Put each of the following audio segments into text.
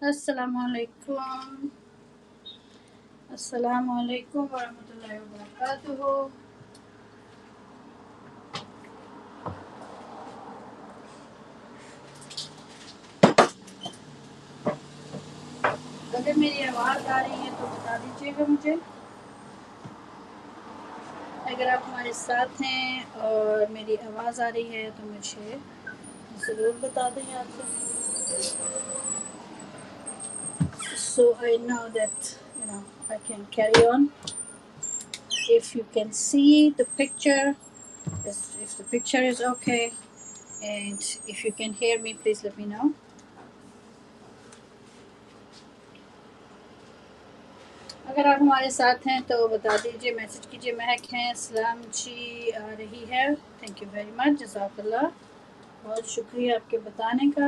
Assalamualaikum. Assalamualaikum warahmatullahi wabarakatuh. अगर मेरी आवाज़ आ रही है तो बता दीजिएगा मुझे। अगर आप हमारे साथ हैं और मेरी आवाज़ आ रही है तो मुझे ज़रूर बता दें आपसे। So I know that I can carry on. If you can see the picture, if the picture is okay, and if you can hear me, please let me know. अगर आप हमारे साथ हैं तो बता दीजिए, मैसेज कीजिए। महक हैं, सलाम जी आ रही है। थैंक यू वेरी मच, जज़ाकल्लाह, बहुत शुक्रिया आपके बताने का।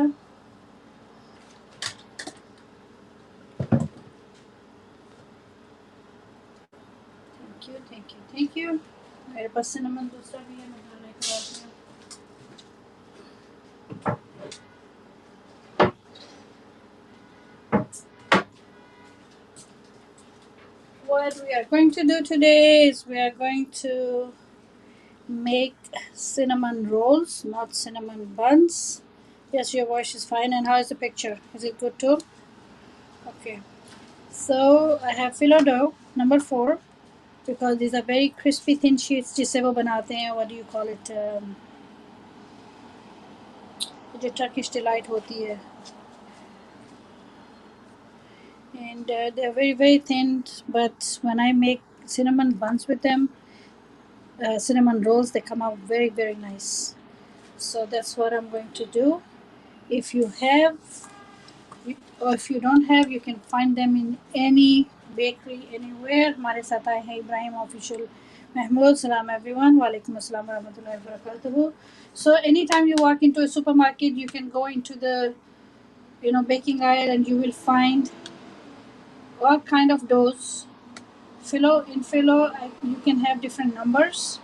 Thank you thank you thank you. मेरे पास सिनेमन दूसरा भी है, मैं बनाने के बाद में। What we are going to do today is we are going to make cinnamon rolls, not cinnamon buns. Yes, your voice is fine. And how is the picture? Is it good too? Okay. So I have Fillo dough number 4 because these are very crispy thin sheets जिससे वो बनाते हैं, what do you call it, जो Turkish delight होती है, and they're very very thin, but when I make cinnamon buns with them, cinnamon rolls, they come out very very nice. So that's what I'm going to do. If you have, or if you don't have, you can find them in any bakery anywhere. हमारे साथ आए हैं Ibrahim official Mahmood. सलाम everyone. वालेकुम अस्सलाम warahmatullahi wabarakatuh. So anytime you walk into a supermarket, you can go into the baking aisle and you will find all kind of doughs. Fillo, you can have different numbers.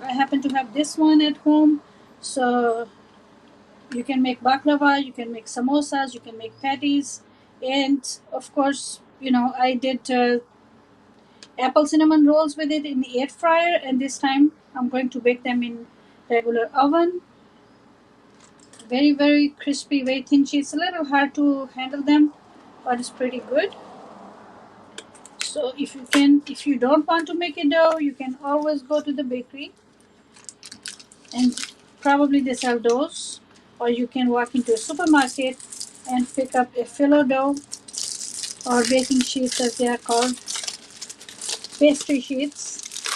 I happen to have this one at home, so you can make baklava, you can make samosas, you can make patties, and of course, I did apple cinnamon rolls with it in the air fryer, and this time I'm going to bake them in regular oven. Very very crispy, very thin sheets. A little hard to handle them, but it's pretty good. So if you don't want to make a dough, you can always go to the bakery, and probably they sell doughs, or you can walk into a supermarket and pick up a Fillo dough, or baking sheets as they are called, pastry sheets.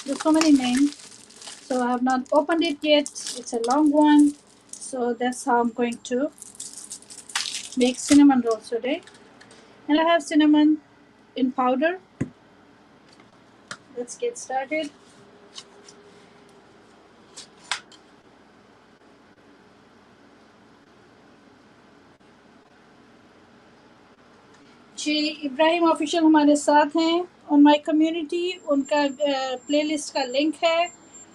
There's so many names. So I have not opened it yet. It's a long one. So that's how I'm going to make cinnamon rolls today. And I have cinnamon in powder. Let's get started. जी Ibrahim official हमारे साथ हैं on my community. उनका playlist का link है,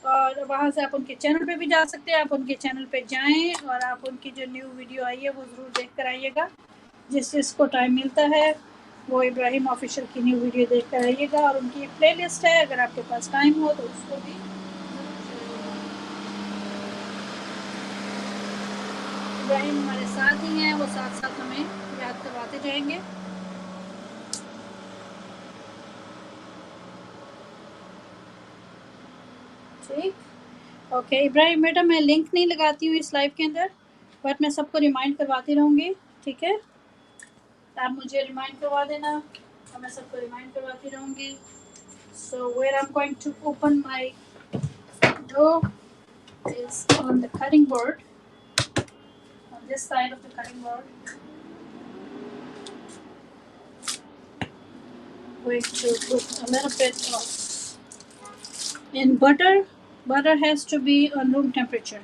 और वहाँ से आप उनके चैनल पे भी जा सकते हैं। आप उनके चैनल पे जाएं और आप उनकी जो न्यू वीडियो आई है वो ज़रूर देख कर आइएगा। जिसको टाइम मिलता है वो इब्राहिम ऑफिशियल की न्यू वीडियो देख कर आइएगा। और उनकी एक प्लेलिस्ट है, अगर आपके पास टाइम हो तो उसको भी। इब्राहिम हमारे साथ ही हैं, वो साथ साथ हमें याद करवाते जाएंगे। ठीक, ओके इब्राहिम बेटा, मैं लिंक नहीं लगाती हूँ इस लाइव के अंदर, बट मैं सबको रिमाइंड करवाती रहूँगी, ठीक है? आप मुझे रिमाइंड करवा देना और मैं सबको रिमाइंड करवाती रहूँगी। So where I'm going to open my dough is on the cutting board, on this side of the cutting board. I'm going to put a little bit of in butter. Butter has to be on room temperature.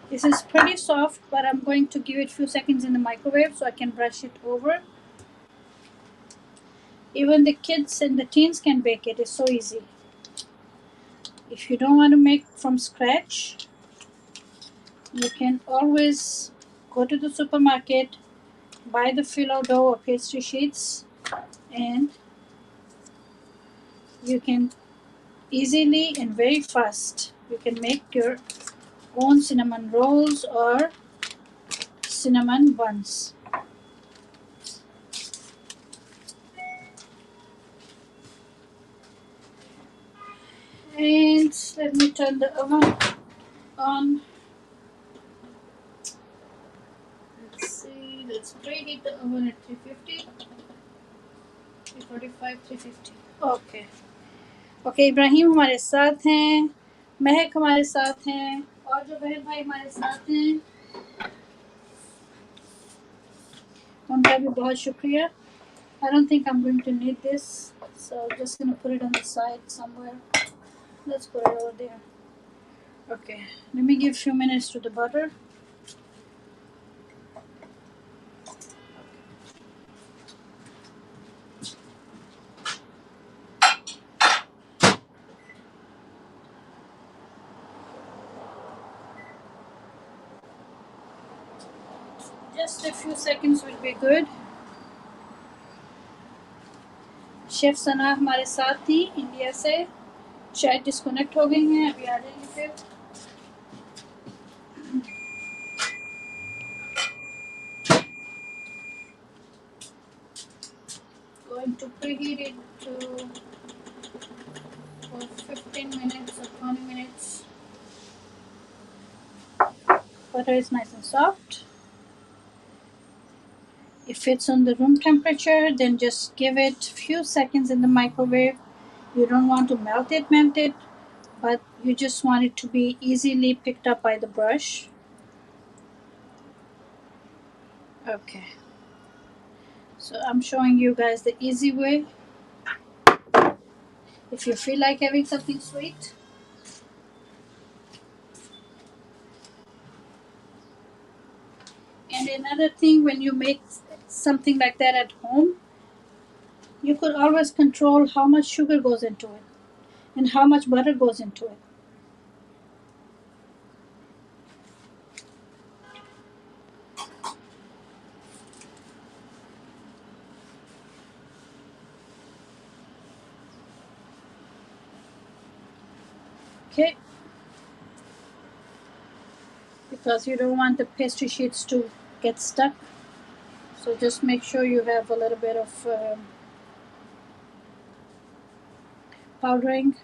This is pretty soft, but I'm going to give it a few seconds in the microwave so I can brush it over. Even the kids and the teens can bake it. It's so easy. If you don't want to make from scratch, you can always go to the supermarket buy the Fillo dough or pastry sheets, and you can easily and very fast you can make your own cinnamon rolls or cinnamon buns. And let me turn the oven on. Let's see, let's preheat the oven at 350, 345, 350. Okay okay, Ibrahim हमारे साथ हैं, महक हमारे साथ हैं, और जो बहन भाई हमारे साथ हैं उनका भी बहुत शुक्रिया. I don't think I'm going to need this, so I'm just going to put it on the side somewhere. Let's put it over there. Okay, let me give a few minutes to the butter. Just a few seconds will be good. Chef Sana हमारे साथ थी India से, शायद disconnect हो गई हैं, अभी आ जाएंगे फिर. Going to preheat it to for 15 minutes or 20 minutes. Butter is nice and soft. If it's on the room temperature, then just give it a few seconds in the microwave. You don't want to melt it, but you just want it to be easily picked up by the brush. Okay, so I'm showing you guys the easy way. If you feel like having something sweet, and another thing, when you make something like that at home, you could always control how much sugar goes into it and how much butter goes into it. Okay, because you don't want the pastry sheets to get stuck, so just make sure you have a little bit of powdering.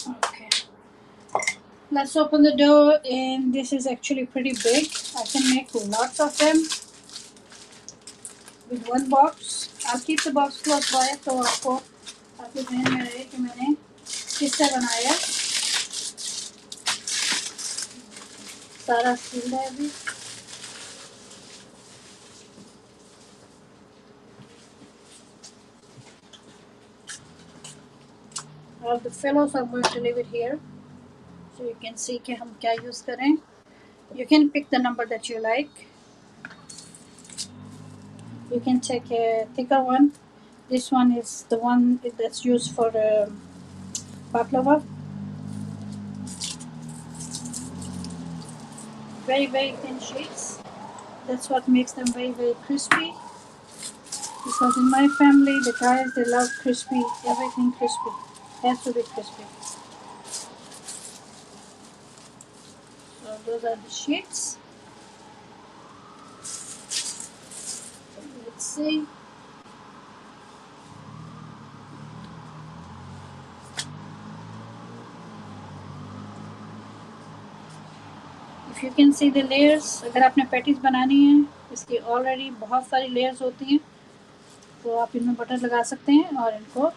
Okay, let's open the dough, and this is actually pretty big. I can make lots of them with one box. I'll keep the box close by तो आपको आपके ध्यान में रहे कि मैंने किससे बनाया. सारा सील है अभी. All the Fillos I'm going to leave it here, so you can see कि हम क्या use करें. You can pick the number that you like. You can take a thicker one. This one is the one that's used for baklava. Very, very thin sheets. That's what makes them very, very crispy. Because in my family, the guys, they love crispy, everything crispy. Has to be crispy. So those are the sheets. Let's see. If you can see the layers, अगर आपने patties बनानी है, इसकी already बहुत सारी layers होती हैं, तो आप इनमें बटर लगा सकते हैं और इनको,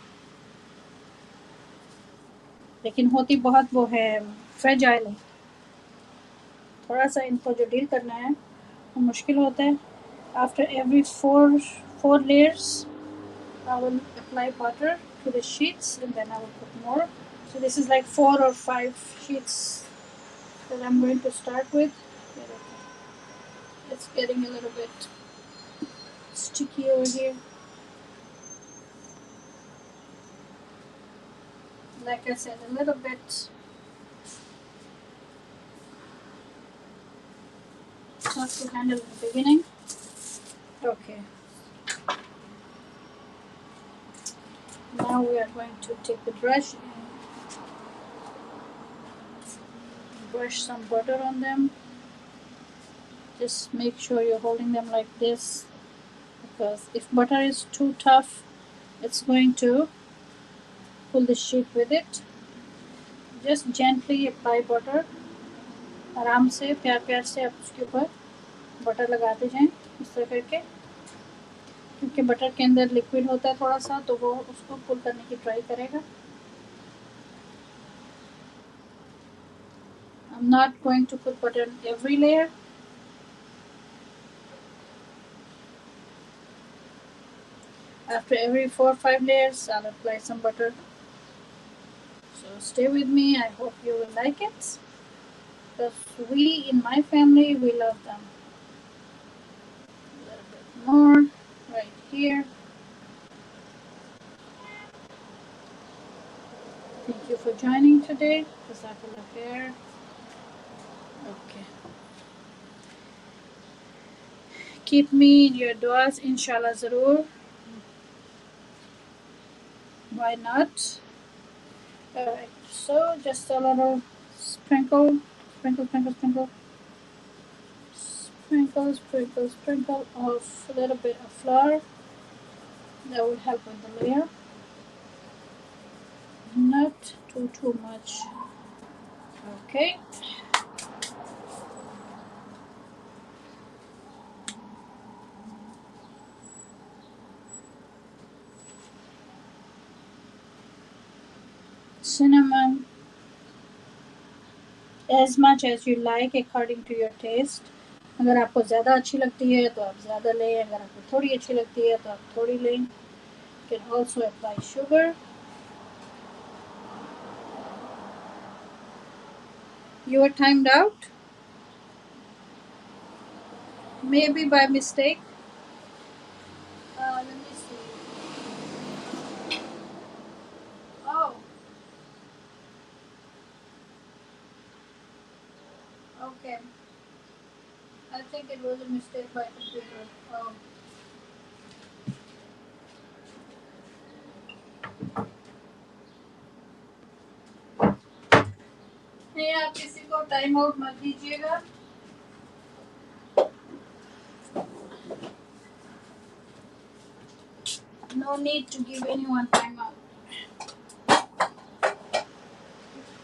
लेकिन होती बहुत वो है फ्रेजाइल है, थोड़ा सा इनको जो डील करना है वो मुश्किल होता है. After every four layers, I will apply butter to the sheets, and then I will put more. So this is like 4 or 5 sheets that I'm going to start with. It's getting a little bit sticky over here. Like I said, a little bit enough to handle in the beginning. Okay. Now we are going to take the brush and brush some butter on them. Just make sure you're holding them like this, because if butter is too tough, it's going to pull the sheet with it. Just gently apply butter. आराम से प्यार प्यार से आप उसके ऊपर butter लगाते जाएं इस तरह करके, क्योंकि बटर के अंदर लिक्विड होता है थोड़ा सा, तो वो उसको पुल करने की ट्राई करेगा. I'm not going to put butter on every layer. After every 4 or 5 layers, I'll apply some butter. So stay with me. I hope you will like it, because we in my family, we love them. A little bit more right here. Thank you for joining today. Jazakallah khair. Okay. Keep me in your duas, inshallah zaroor. Why not? Alright, so just a little sprinkle, sprinkle, sprinkle, sprinkle. Sprinkle, sprinkle, sprinkle of a little bit of flour. That will help with the layer. Not too much. Okay. Cinnamon, as much as you like according to your taste. अगर आपको ज़्यादा अच्छी लगती है तो आप ज़्यादा लें, अगर आपको थोड़ी अच्छी लगती है तो आप थोड़ी लें. You can also apply sugar. You are timed out? Maybe by mistake. Let me see. Oh. Okay. I think it was a mistake by computer. Oh. नहीं, आप किसी को टाइम आउट मत दीजिएगा. No need to give anyone time out.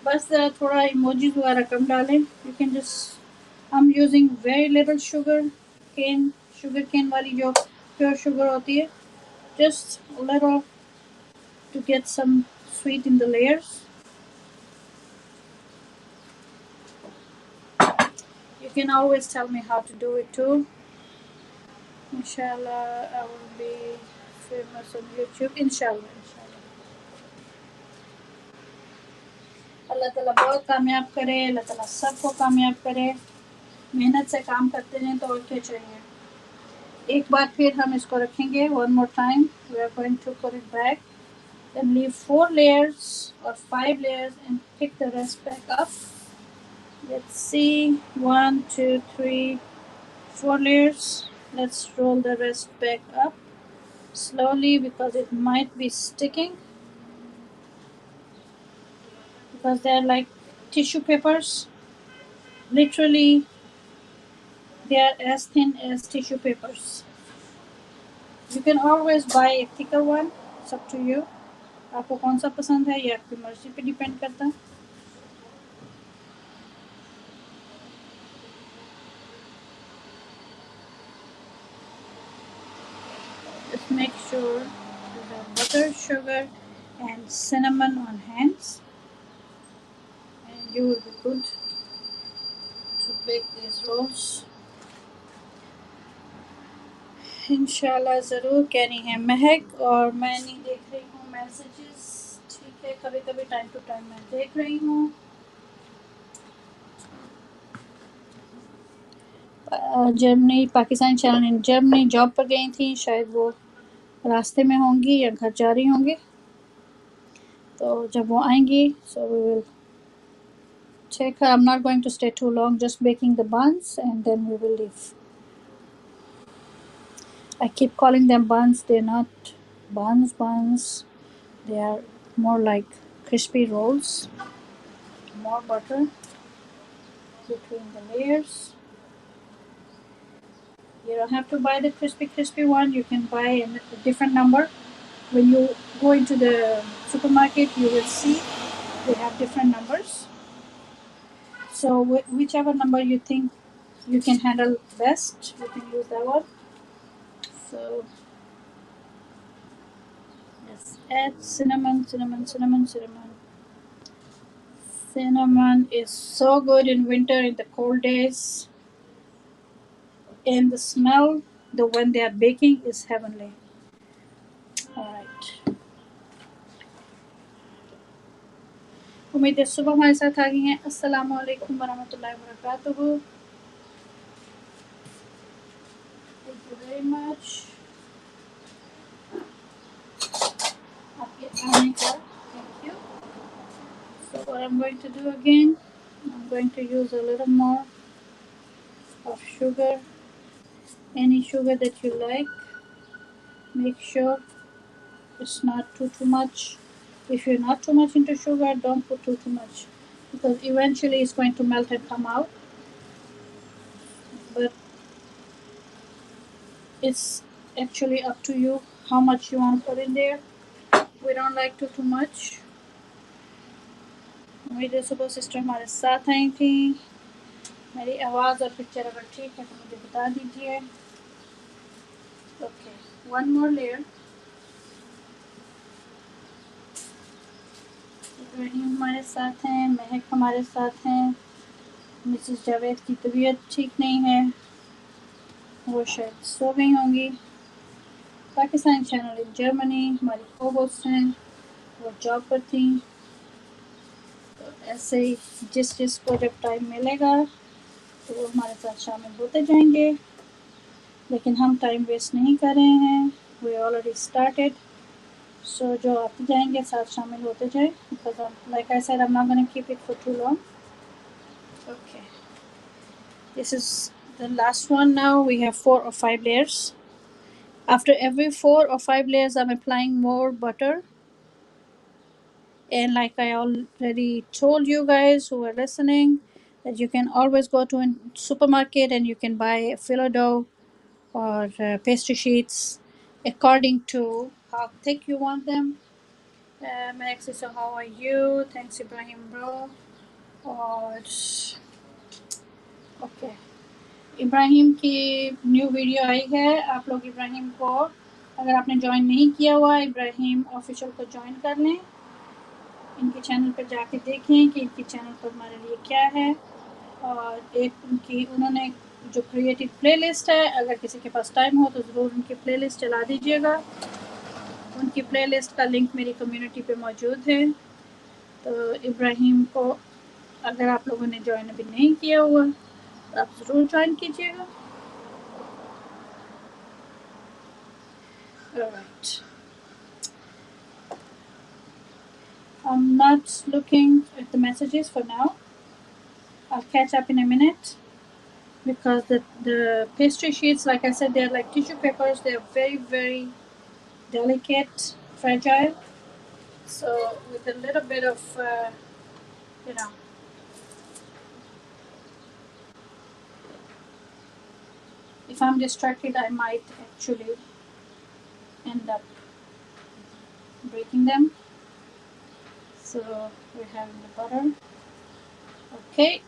बस थोड़ा emojis वगैरह कम डालें. You can just. I'm using very little sugar cane वाली जो pure sugar होती है. Just a little to get some sweet in the layers. You can always tell me how to do it too. Inshallah, I will be famous on YouTube. Inshallah. अल्लाह ताला बहुत कामयाब करे, अल्लाह ताला सबको कामयाब करे. मेहनत से काम करते रहें तो और क्या चाहिए. एक बार फिर हम इसको रखेंगे. One more time. We are going to put it back. Then leave 4 layers or 5 layers and pick the rest back up. Let's see. 1, 2, 3, 4 layers. Let's roll the rest back up slowly, because it might be sticking, because they're like tissue papers. Literally, they are as thin as tissue papers. You can always buy a thicker one. It's up to you. आपको कौन सा पसंद है ये आपकी मर्जी पे depend करता है. Just make sure you have butter, sugar, and cinnamon on hands, and you will be good to bake these rolls. इंशाल्लाह ज़रूर. कह रही हैं महक, और मैं नहीं देख रही हूँ मैसेजेस. ठीक है, कभी कभी टाइम टू टाइम मैं देख रही हूँ. Germany, Pakistan channel in Germany job पर गई थी. शायद वो रास्ते में होंगी या घर जा रही होंगी. तो जब वो आएंगी, so we will I'm not going to stay too long, just baking the buns and then we will leave. I keep calling them buns. They're not buns. They are more like crispy rolls. More butter between the layers. You don't have to buy the crispy one. You can buy a different number. When you go into the supermarket, you will see they have different numbers. So whichever number you think you can handle best, you can use that one. So let's add cinnamon. Cinnamon is so good in winter in the cold days, and the smell, the when they are baking, is heavenly. All right. उम्मीद है सुबह हमारे साथ आ गई हैं. अस्सलाम वालेकुम वरहमतुल्लाहि वबरकातुहू. Thank you very much. आपके आने का thank you. So what I'm going to do again, I'm going to use a little more of sugar. Any sugar that you like. Make sure it's not too much. If you're not too much into sugar, don't put too much, because eventually it's going to melt and come out. But it's actually up to you how much you want to put in there. We don't like too much. मेरे सुबह sister हमारे साथ आई थी. मेरी आवाज़ और picture अगर ठीक है तो मुझे बता दीजिए. Okay, one more layer. Ibrahim हमारे साथ हैं, महक हमारे साथ हैं. मिसेस जावेद की तबीयत ठीक नहीं है, वो शायद सो गई होंगी. पाकिस्तानी चैनल इन जर्मनी हमारी को होस्ट हैं, वो जॉब पर थी. तो ऐसे ही जिसको जब टाइम मिलेगा तो वो हमारे साथ शामिल होते जाएंगे. लेकिन हम टाइम वेस्ट नहीं कर रहे हैं. We already started. सो जो आते जाएंगे साथ शामिल होते जाए. Because like I said, I am not gonna keep it for too long. Okay, this is the last one. Now we have 4 or 5 layers. After every 4 or 5 layers, I'm applying more butter. And like I already told you guys who are listening, that you can always go to a supermarket and you can buy a Fillo dough or pastry sheets according to how thick you want them. Max, so how are you? Thanks Ibrahim bro. और okay, Ibrahim की new video आई है. आप लोग इब्राहिम को, अगर आपने join नहीं किया हुआ, इब्राहिम ऑफिशियल को ज्वाइन कर लें. इनके चैनल पर जाके देखें कि इनके चैनल पर हमारे लिए क्या है. और एक उनकी उन्होंने जो क्रिएटिव प्लेलिस्ट है, अगर किसी के पास टाइम हो तो ज़रूर उनकी प्लेलिस्ट चला दीजिएगा. उनकी प्लेलिस्ट का लिंक मेरी कम्युनिटी पे मौजूद है. तो इब्राहिम को अगर आप लोगों ने ज्वाइन अभी नहीं किया हुआ तो आप ज़रूर ज्वाइन कीजिएगा. Alright. I'm not looking at the messages for now. I'll catch up in a minute, because the pastry sheets, like I said, they're like tissue papers. They're very delicate, fragile. So with a little bit of, you know, if I'm distracted, I might actually end up breaking them. So we're having the butter. Okay.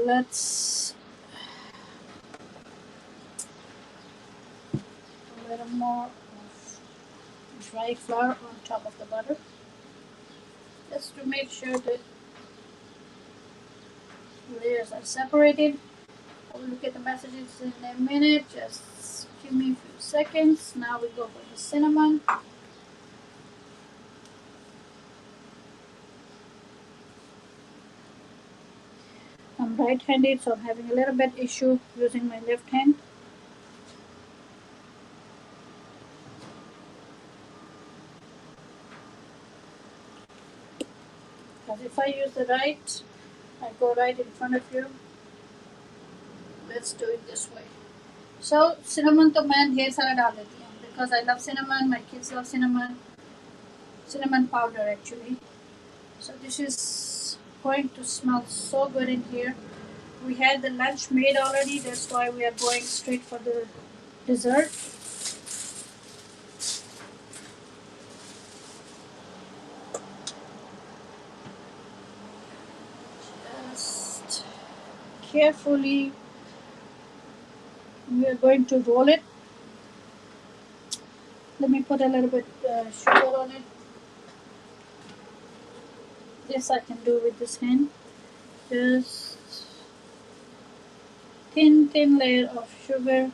Let's a little more of dry flour on top of the butter, just to make sure that layers are separated. I'll look at the messages in a minute. Just give me a few seconds. Now we go for the cinnamon. I'm right-handed, so I'm having a little bit issue using my left hand. because if I use the right, I go right in front of you. Let's do it this way. So cinnamon तो मैं ढेर सारा डाल देती हूँ because I love cinnamon. My kids love cinnamon. Cinnamon powder actually. So this is going to smell so good in here. We had the lunch made already. That's why we are going straight for the dessert. Just carefully, we are going to roll it. Let me put a little bit sugar on it. This I can do with this hand. Just thin layer of sugar,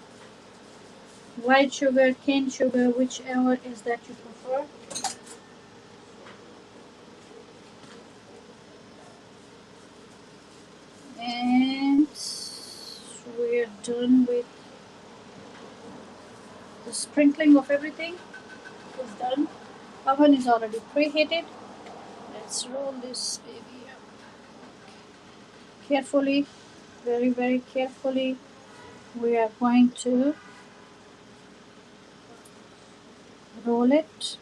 white sugar, cane sugar, whichever is that you prefer. And we're done with the sprinkling of everything. Is done. Oven is already preheated. Let's roll this baby up carefully, very carefully. We are going to roll it.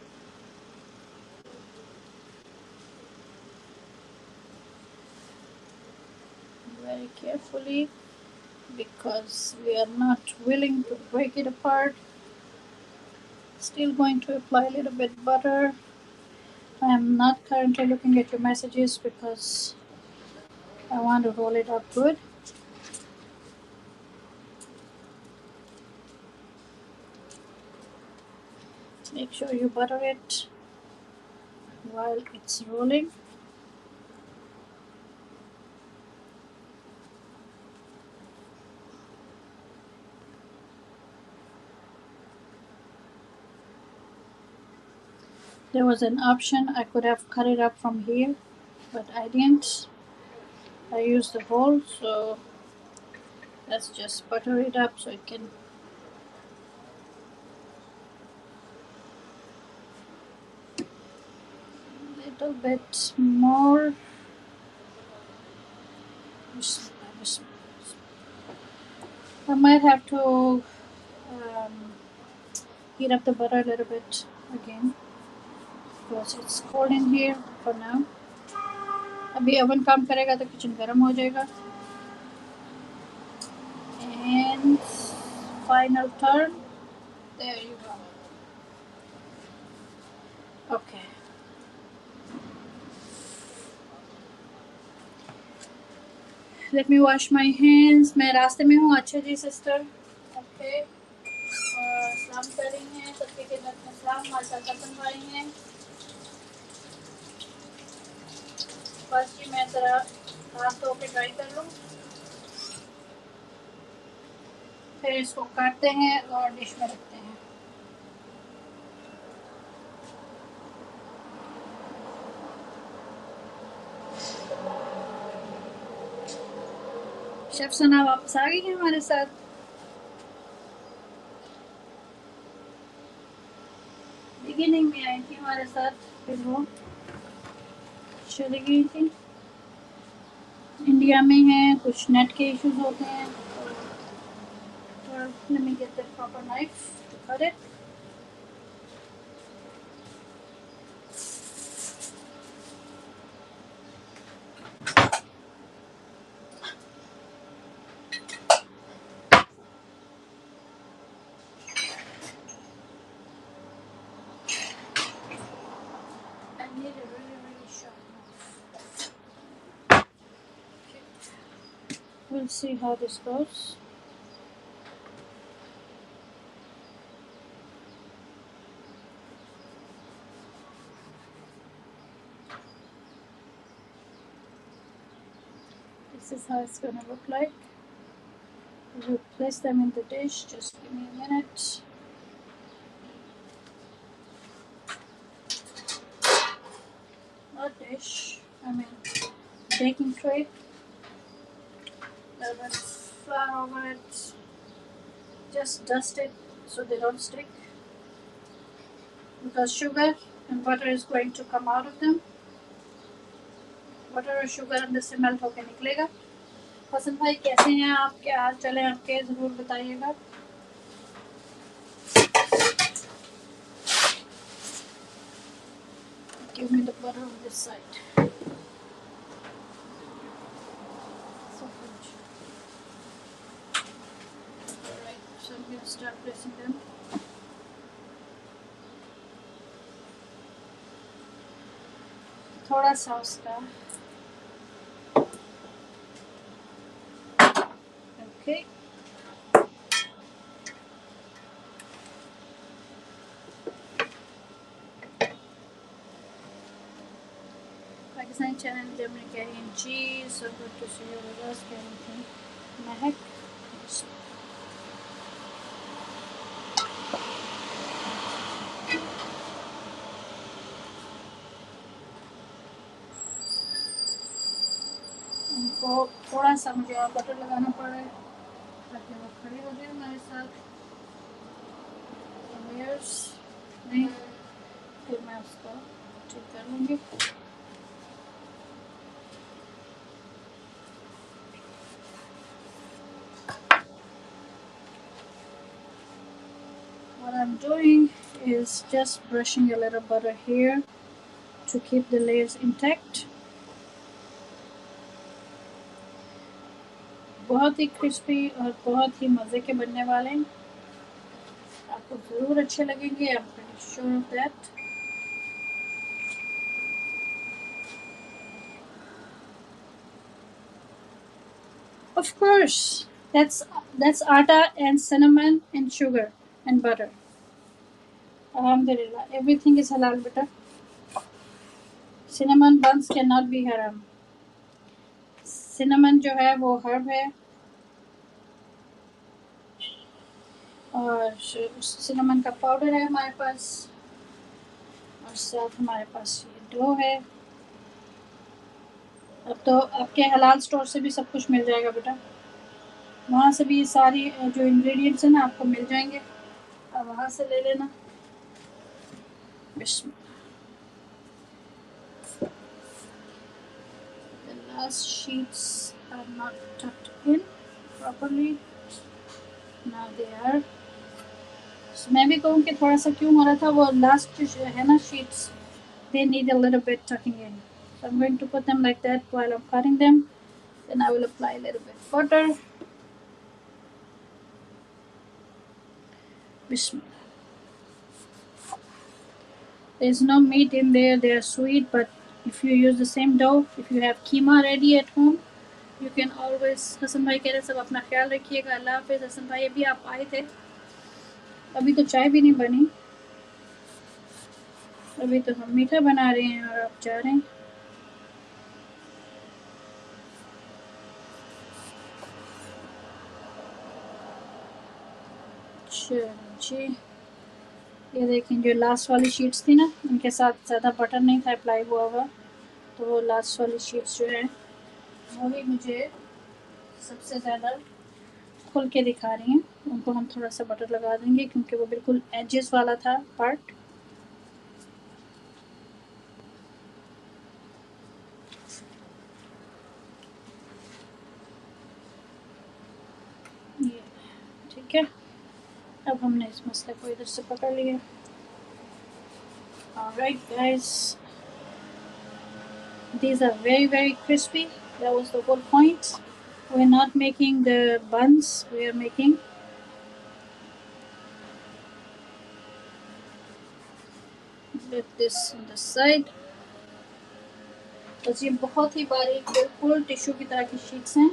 Very carefully because we are not willing to break it apart. Still going to apply a little bit butter. I am not currently looking at your messages because I want to roll it up good. Make sure you butter it while it's rolling. There was an option I could have cut it up from here, but I didn't. I used the bowl, so let's just butter it up so it can a little bit more. I might have to heat up the butter a little bit again because it's cold in here for now. अभी oven काम करेगा तो kitchen गर्म हो जाएगा. And final turn. There you go. Okay. Let me wash my hands. मैं रास्ते में हूँ. अच्छा जी sister. Okay. सलाम कर रही हैं. सबके खिदमत में सलाम. माशा बन रही हैं. बस जी मैं ज़रा हाथ धो के ड्राई कर लूँ. फिर इसको काटते हैं और डिश में रखते हैं. शेफ सना वापस आ गई है हमारे साथ. बिगिनिंग में आई थी हमारे साथ, फिर वो चली गई थी. इंडिया में है, कुछ नेट के इश्यूज होते हैं. Let me get the proper knife to cut it. I need a really sharp knife. Okay. We'll see how this goes. This is how it's gonna look like. We'll place them in the dish. Just give me a minute. Not dish, I mean baking tray. Little bit flour over it. Just dust it so they don't stick. Because sugar and butter is going to come out of them. Butter और sugar अंदर से melt होकर निकलेगा। हसन भाई कैसे हैं आप, क्या हाल चाल है आपके, ज़रूर बताइएगा। Give me the butter on this side. So good. Alright, so I'm going to start pressing them. थोड़ा सा उसका ओके। पाकिस्तानी चैनल जर्मनी कह रही हैं जी, so good to see you with us, कह रही थी महक। उनको थोड़ा सा मुझे और बटर लगाना पड़ रहा है ताकि वो खड़े हो जाए हमारे साथ। लेयर्स नहीं, फिर मैं उसको ठीक कर लूँगी। What I'm doing is just brushing a little butter here to keep the layers intact. बहुत ही क्रिस्पी और बहुत ही मज़े के बनने वाले हैं, आपको ज़रूर अच्छे लगेंगे। I'm pretty sure of that. Of course, that's atta and cinnamon and sugar and butter. Alhamdulillah, everything is halal, beta. Cinnamon buns cannot be haram. Cinnamon जो है वो herb है और सिनेमन का पाउडर है हमारे पास, और साथ हमारे पास ये डो है। अब तो आपके हलाल स्टोर से भी सब कुछ मिल जाएगा बेटा, वहाँ से भी सारी जो इंग्रेडिएंट्स हैं ना आपको मिल जाएंगे, आप वहाँ से ले लेना। The last sheets are not tucked in properly. Now they are. So मैं भी कहूँ कि थोड़ा सा क्यों हो रहा था, वो लास्ट जो है ना sheets, they need a little bit tucking in. So I'm going to put them like that while I'm cutting them. Then I will apply a little bit butter. Bismillah. There's no meat in there, they are sweet, but if you use the same dough, if you have keema ready at home, you can always। Hasan भाई कह रहे सब अपना ख्याल रखिएगा, अल्लाह हाफिज़। हसन भाई अभी आप आए थे, अभी तो चाय भी नहीं बनी, अभी तो हम मीठा बना रहे हैं और आप जा रहे हैं। जी ये देखें, जो लास्ट वाली शीट्स थी ना, उनके साथ ज़्यादा बटर नहीं था अप्लाई हुआ हुआ, तो वो लास्ट वाली शीट्स जो है वही मुझे सबसे ज़्यादा खुल के दिखा रही हैं। उनको हम थोड़ा सा बटर लगा देंगे क्योंकि वो बिल्कुल एजेस वाला था पार्ट। ये ठीक है, अब हमने इस मसले को इधर से पकड़ लिया। Alright guys, these are very very crispy. That was the whole point. We're not making the buns, we are making let this on the side। बस ये बहुत ही बारीक बिल्कुल टिश्यू की तरह की शीट्स हैं।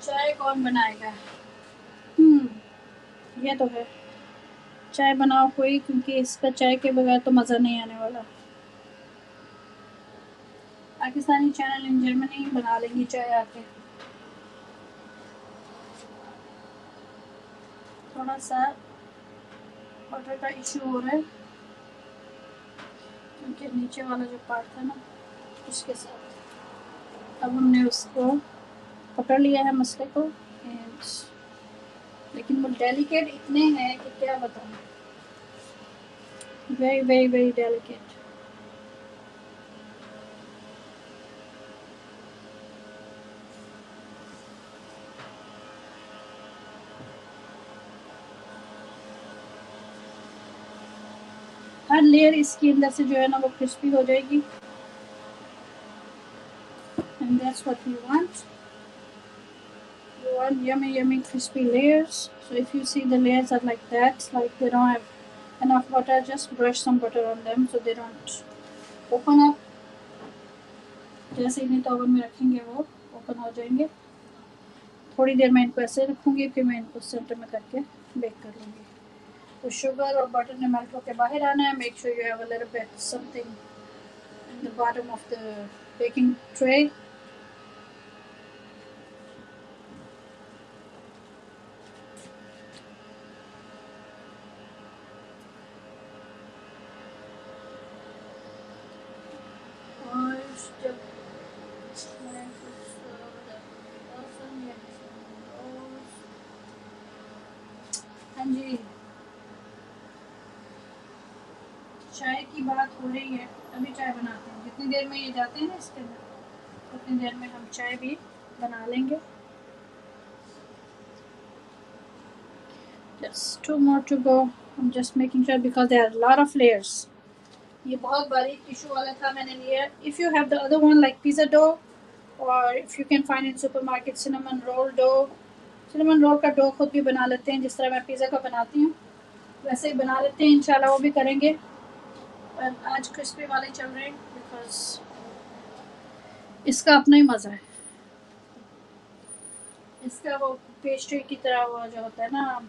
चाय कौन बनाएगा? ये तो है, चाय बनाओ कोई, क्योंकि इसका चाय के बगैर तो मज़ा नहीं आने वाला। पाकिस्तानी चैनल इन जर्मनी बना लेंगी चाय आके। थोड़ा सा बटर का इशू हो रहा है क्योंकि नीचे वाला जो पार्ट था ना उसके साथ, अब हमने उसको पकड़ लिया है मसले को। एंड लेकिन वो डेलिकेट इतने हैं कि क्या बताऊँ। Very, very, very delicate. हर लेयर इसके अंदर से जो है ना वो क्रिस्पी हो जाएगी. And that's what we want. You want yummy, yummy, crispy layers. So if you see the layers are like that, like they don't have enough butter, just brush some butter on them so they don't open up. जैसे इन्हें तो oven में रखेंगे वो open हो जाएंगे. थोड़ी देर मैं इनको ऐसे रखूँगी, फिर मैं इनको सेंटर में करके बेक कर लूँगी. तो शुगर और बटर ने मेल्ट होकर बाहर आना है. Make sure you have a little bit something in the bottom of the baking tray. और जब मैं हाँ जी, चाय की बात हो रही है. अभी चाय बनाते हैं. जितनी देर में ये जाते हैं ना इसके अंदर, उतनी देर में हम चाय भी बना लेंगे. Just 2 more to go. I'm just making sure because there are a lot of layers. ये बहुत बारीक टिश्यू वाला था, मैंने लिया. If you have the other one like pizza dough, or if you can find in supermarket cinnamon roll dough. cinnamon roll का dough खुद भी बना लेते हैं, जिस तरह मैं पिज़्ज़ा का बनाती हूँ वैसे ही बना लेते हैं. इंशाल्लाह वो भी करेंगे. पर आज क्रिस्पी वाले चल रहे हैं बिकॉज इसका अपना ही मज़ा है. इसका वो पेस्ट्री की तरह वो जो होता है ना,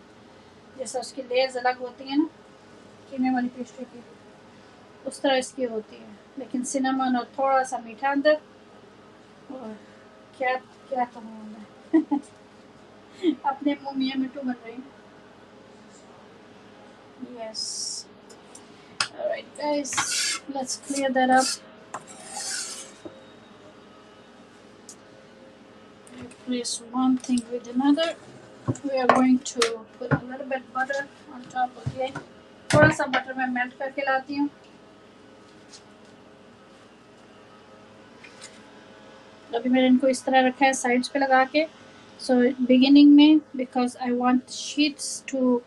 जैसा उसकी लेयर्स अलग होती हैं ना कीमे वाली पेस्ट्री की, उस तरह इसकी होती है. लेकिन सिनेमन और थोड़ा सा मीठा अंदर. और क्या क्या कहूँ मैं अपने मुँह मियाँ मिट्टू बन रही हूँ. Yes. Alright guys, let's clear that up. Replace one thing with another. We are going to put a little bit butter on top again. थोड़ा सा बटर मैं मेल्ट करके लाती हूँ. अभी मैंने इनको इस तरह रखा है साइड्स पे लगा के. So beginning में because I want sheets to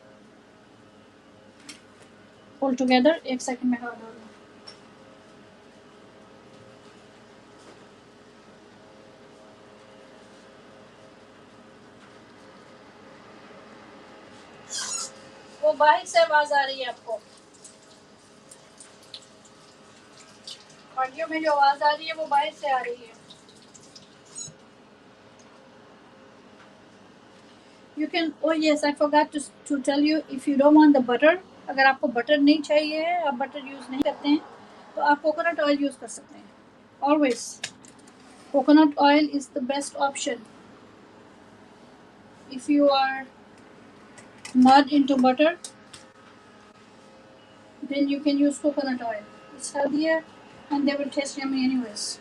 pull together. एक सेकंड में हवा डाल दूँ. वो बाहर से आवाज आ रही है आपको. ऑडियो में जो आवाज आ रही है वो बाहर से आ रही है. You can, oh yes, I forgot to tell you, if you don't want the butter, अगर आपको बटर नहीं चाहिए है, आप बटर यूज़ नहीं करते हैं, तो आप कोकोनट ऑयल यूज़ कर सकते हैं. Always, coconut oil is the best option. If you are not into butter, then you can use coconut oil. It's healthier and they will taste yummy anyways.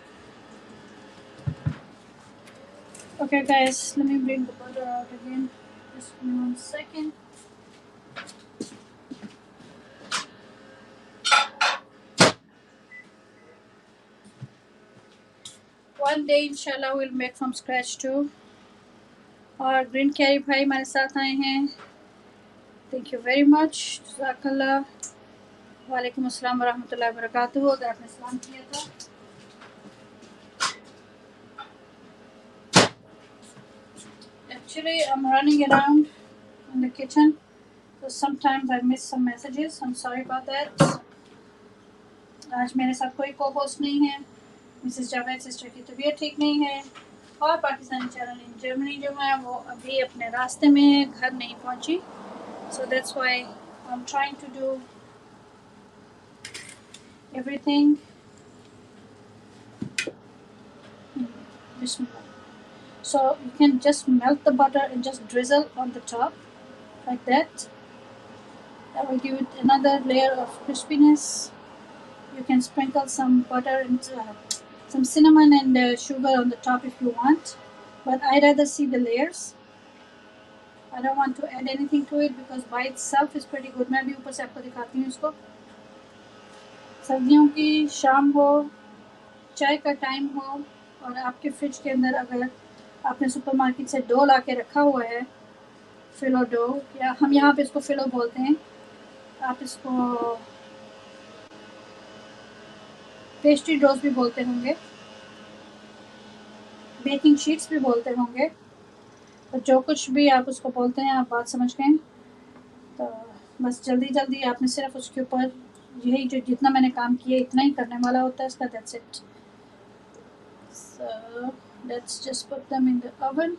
Okay guys, let me bring the butter out again. Just give me 1 second. One day inshallah we'll make from scratch too. और green curry भाई हमारे साथ आए हैं. Thank you very much. जज़ाकल्लाह. वालेकुम अस्सलाम वरहमतुल्लाहि वबरकातुहू. अगर आपने सलाम किया था. Actually, I'm running around in the kitchen, so sometimes I miss some messages. I'm sorry about that. आज मेरे साथ कोई co-host नहीं है. मिसेस जावेद सिस्टर की तबीयत ठीक नहीं है. और पाकिस्तानी चैनल इन जर्मनी जो है वो अभी अपने रास्ते में घर नहीं पहुंची. So that's why I'm trying to do everything. So you can just melt the butter and just drizzle on the top like that. That will give it another layer of crispiness. You can sprinkle some butter and some cinnamon and sugar on the top if you want, but I rather see the layers. I don't want to add anything to it because by itself is pretty good. मैं भी ऊपर से आपको दिखाती हूँ इसको. सर्दियों की शाम हो, चाय का टाइम हो और आपके फ्रिज के अंदर अगर आपने सुपरमार्केट से डो ला के रखा हुआ है, फिलो डो, या हम यहाँ पे इसको फिलो बोलते हैं, आप इसको पेस्ट्री डोज भी बोलते होंगे, बेकिंग शीट्स भी बोलते होंगे, तो जो कुछ भी आप उसको बोलते हैं, आप बात समझ गए। तो बस जल्दी जल्दी आपने सिर्फ उसके ऊपर यही जो जितना मैंने काम किया इतना ही करने वाला होता है इसका, that's it. So let's just put them in the oven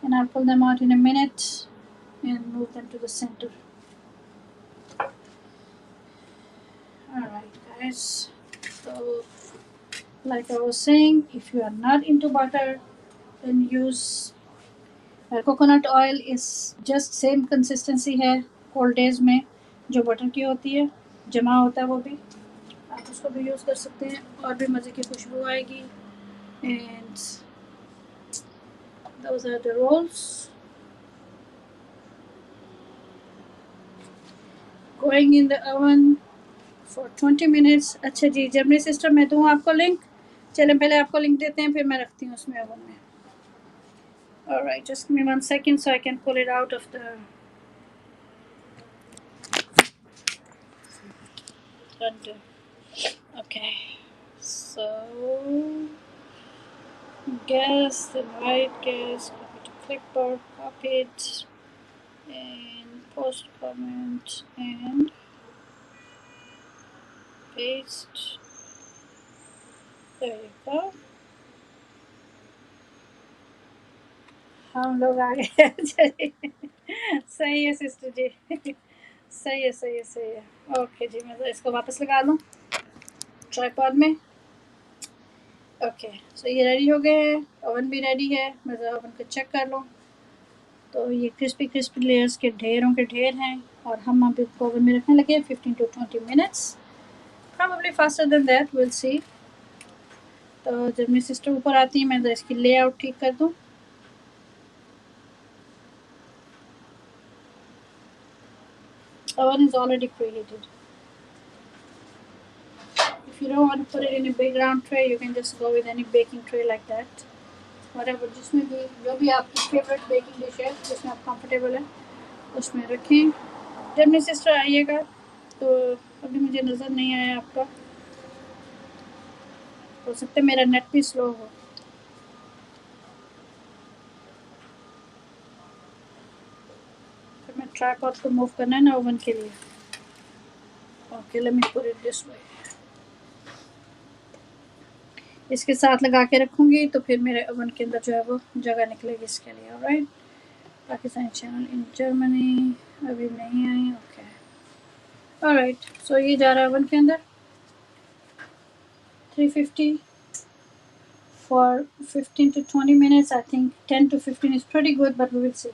and I'll pull them out in a minute and move them to the center. Alright guys, so like I was saying, if you are not into butter, then use coconut oil is just same consistency है cold days में जो butter की होती है, जमा होता है वो भी, आप उसको भी यूज़ कर सकते हैं और भी मज़े की खुशबू आएगी। And those are the rolls going in the oven for 20 minutes। अच्छा जी जर्मनी सिस्टर, मैं दूँ आपको लिंक? चलें पहले आपको लिंक देते हैं, फिर मैं रखती हूँ उसमें ओवन में। Alright, just give me 1 second so I can pull it out of the blender. Okay, so gas, then right gas, copy to clipboard, copy it, and post comment and paste. There you go. हम लोग आ गए। सही है sister जी। सही है सही है सही है। ओके जी, मैं तो इसको वापस लगा लूँ ट्राइपॉड में। ओके, सो ये रेडी हो गए हैं, ओवन भी रेडी है। मैं ज़रा ओवन को चेक कर लूँ, तो ये क्रिस्पी क्रिस्पी लेयर्स के ढेरों के ढेर हैं और हम अभी इसको ओवन में रखने लगे 15 to 20 minutes, probably faster than that, we'll see। तो जब मेरी सिस्टर ऊपर आती है मैं तो इसकी लेआउट ठीक कर दूँ। Oven is already preheated. If you don't want to put it in a big round tray, you can just go with any baking tray like that, whatever, जिसमें भी जो भी आपकी फेवरेट बेकिंग डिश है जिसमें आप कंफर्टेबल है उसमें रखें। जब मेरी सिस्टर आइएगा तो अभी मुझे नज़र नहीं आया आपका, हो सकता है मेरा नेट भी स्लो हो। फिर मैं ट्राइपॉड को मूव करना है ना ओवन के लिए। Okay, let me put it this way. इसके साथ लगा के रखूँगी तो फिर मेरे ओवन के अंदर जो है वो जगह निकलेगी इसके लिए। Alright, Pakistani channel in Germany अभी नहीं आई। ओके, ऑलराइट, सो ये जा रहा है ओवन के अंदर 350 for 15 to 20 minutes. I think 10 to 15 is pretty good, but we will see.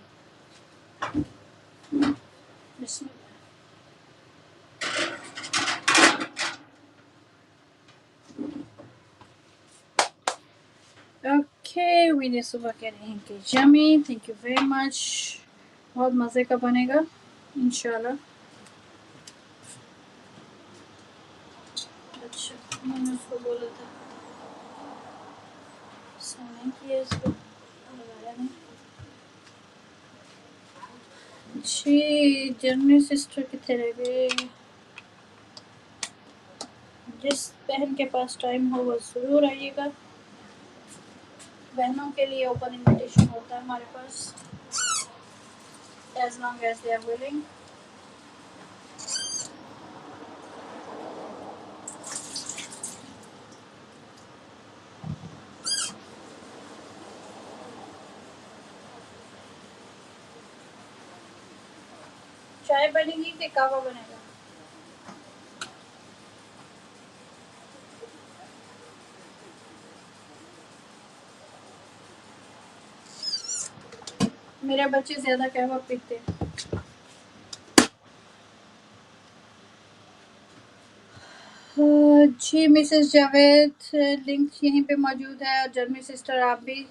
Okay, we सुबह कह रहे हैं कि yummy, thank you very much, बहुत मज़े का बनेगा इंशाल्लाह। अच्छा, मैंने उसको बोला था नहीं किया इसको, लगाया नहीं। जी जर्मनी सिस्टर कितने रह गए? जिस बहन के पास टाइम हो वो ज़रूर आइएगा, बहनों के लिए ओपन इनविटेशन होता है हमारे पास, as long as they are willing। चाय बनेगी कि कहवा बनेगा? मेरे बच्चे ज़्यादा कहवा पीते हैं। जी मिसेस जावेद, लिंक यहीं पे मौजूद है, और जर्मनी सिस्टर आप भी,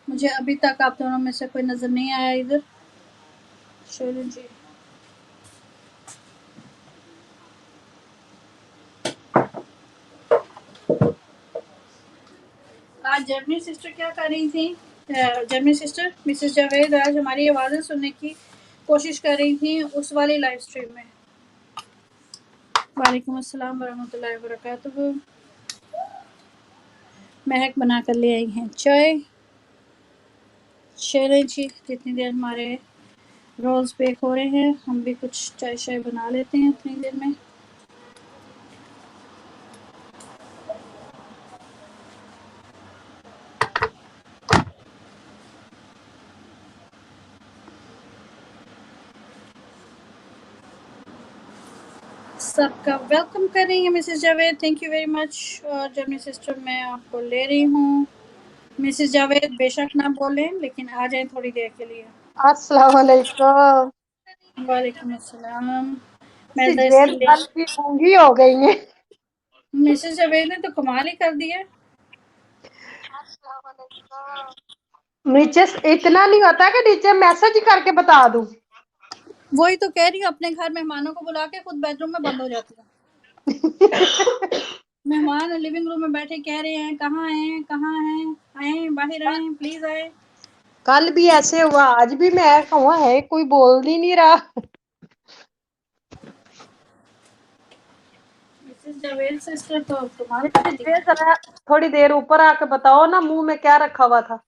मुझे अभी तक आप दोनों में से कोई नज़र नहीं आया इधर। शैलन जी, आज जर्मनी सिस्टर क्या कर रही थी? जर्मनी सिस्टर मिसेस जावेद आज हमारी आवाज़ें सुनने की कोशिश कर रही थी उस वाली लाइव स्ट्रीम में। वालेकुम अस्सलाम वरहमतुल्लाहि वबरकातुहू। महक बना कर ले आई हैं चाय। चलें जी, जितनी देर हमारे रोल्स बेक हो रहे हैं हम भी कुछ चाय शाय बना लेते हैं उतनी देर में। सबका वेलकम कर रही हैं Mrs Javed, thank you very much. और जर्मनी सिस्टर मैं आपको ले रही हूँ। मिसेस जावेद बेशक ना बोलें लेकिन आ जाएं थोड़ी देर के लिए। अस्सलाम वालेकुम। वालेकुम अस्सलाम। मैं जावेद कल की गूंगी हो गई है। मिसेस जावेद ने तो कमाल ही कर दिया। नीचे इतना नहीं होता कि नीचे मैसेज करके बता दूं। वही तो कह रही हूँ, अपने घर मेहमानों को बुला के खुद बेडरूम में बंद हो जाती है। मेहमान लिविंग रूम में बैठे कह रहे हैं कहाँ हैं कहाँ हैं, आए बाहर आए प्लीज आए। कल भी ऐसे हुआ, आज भी मैं कहूँ है कोई बोल ही नहीं रहा। मिसेस जावेद सिस्टर तो तुम्हारे ये जरा थोड़ी देर ऊपर आके बताओ ना मुंह में क्या रखा हुआ था।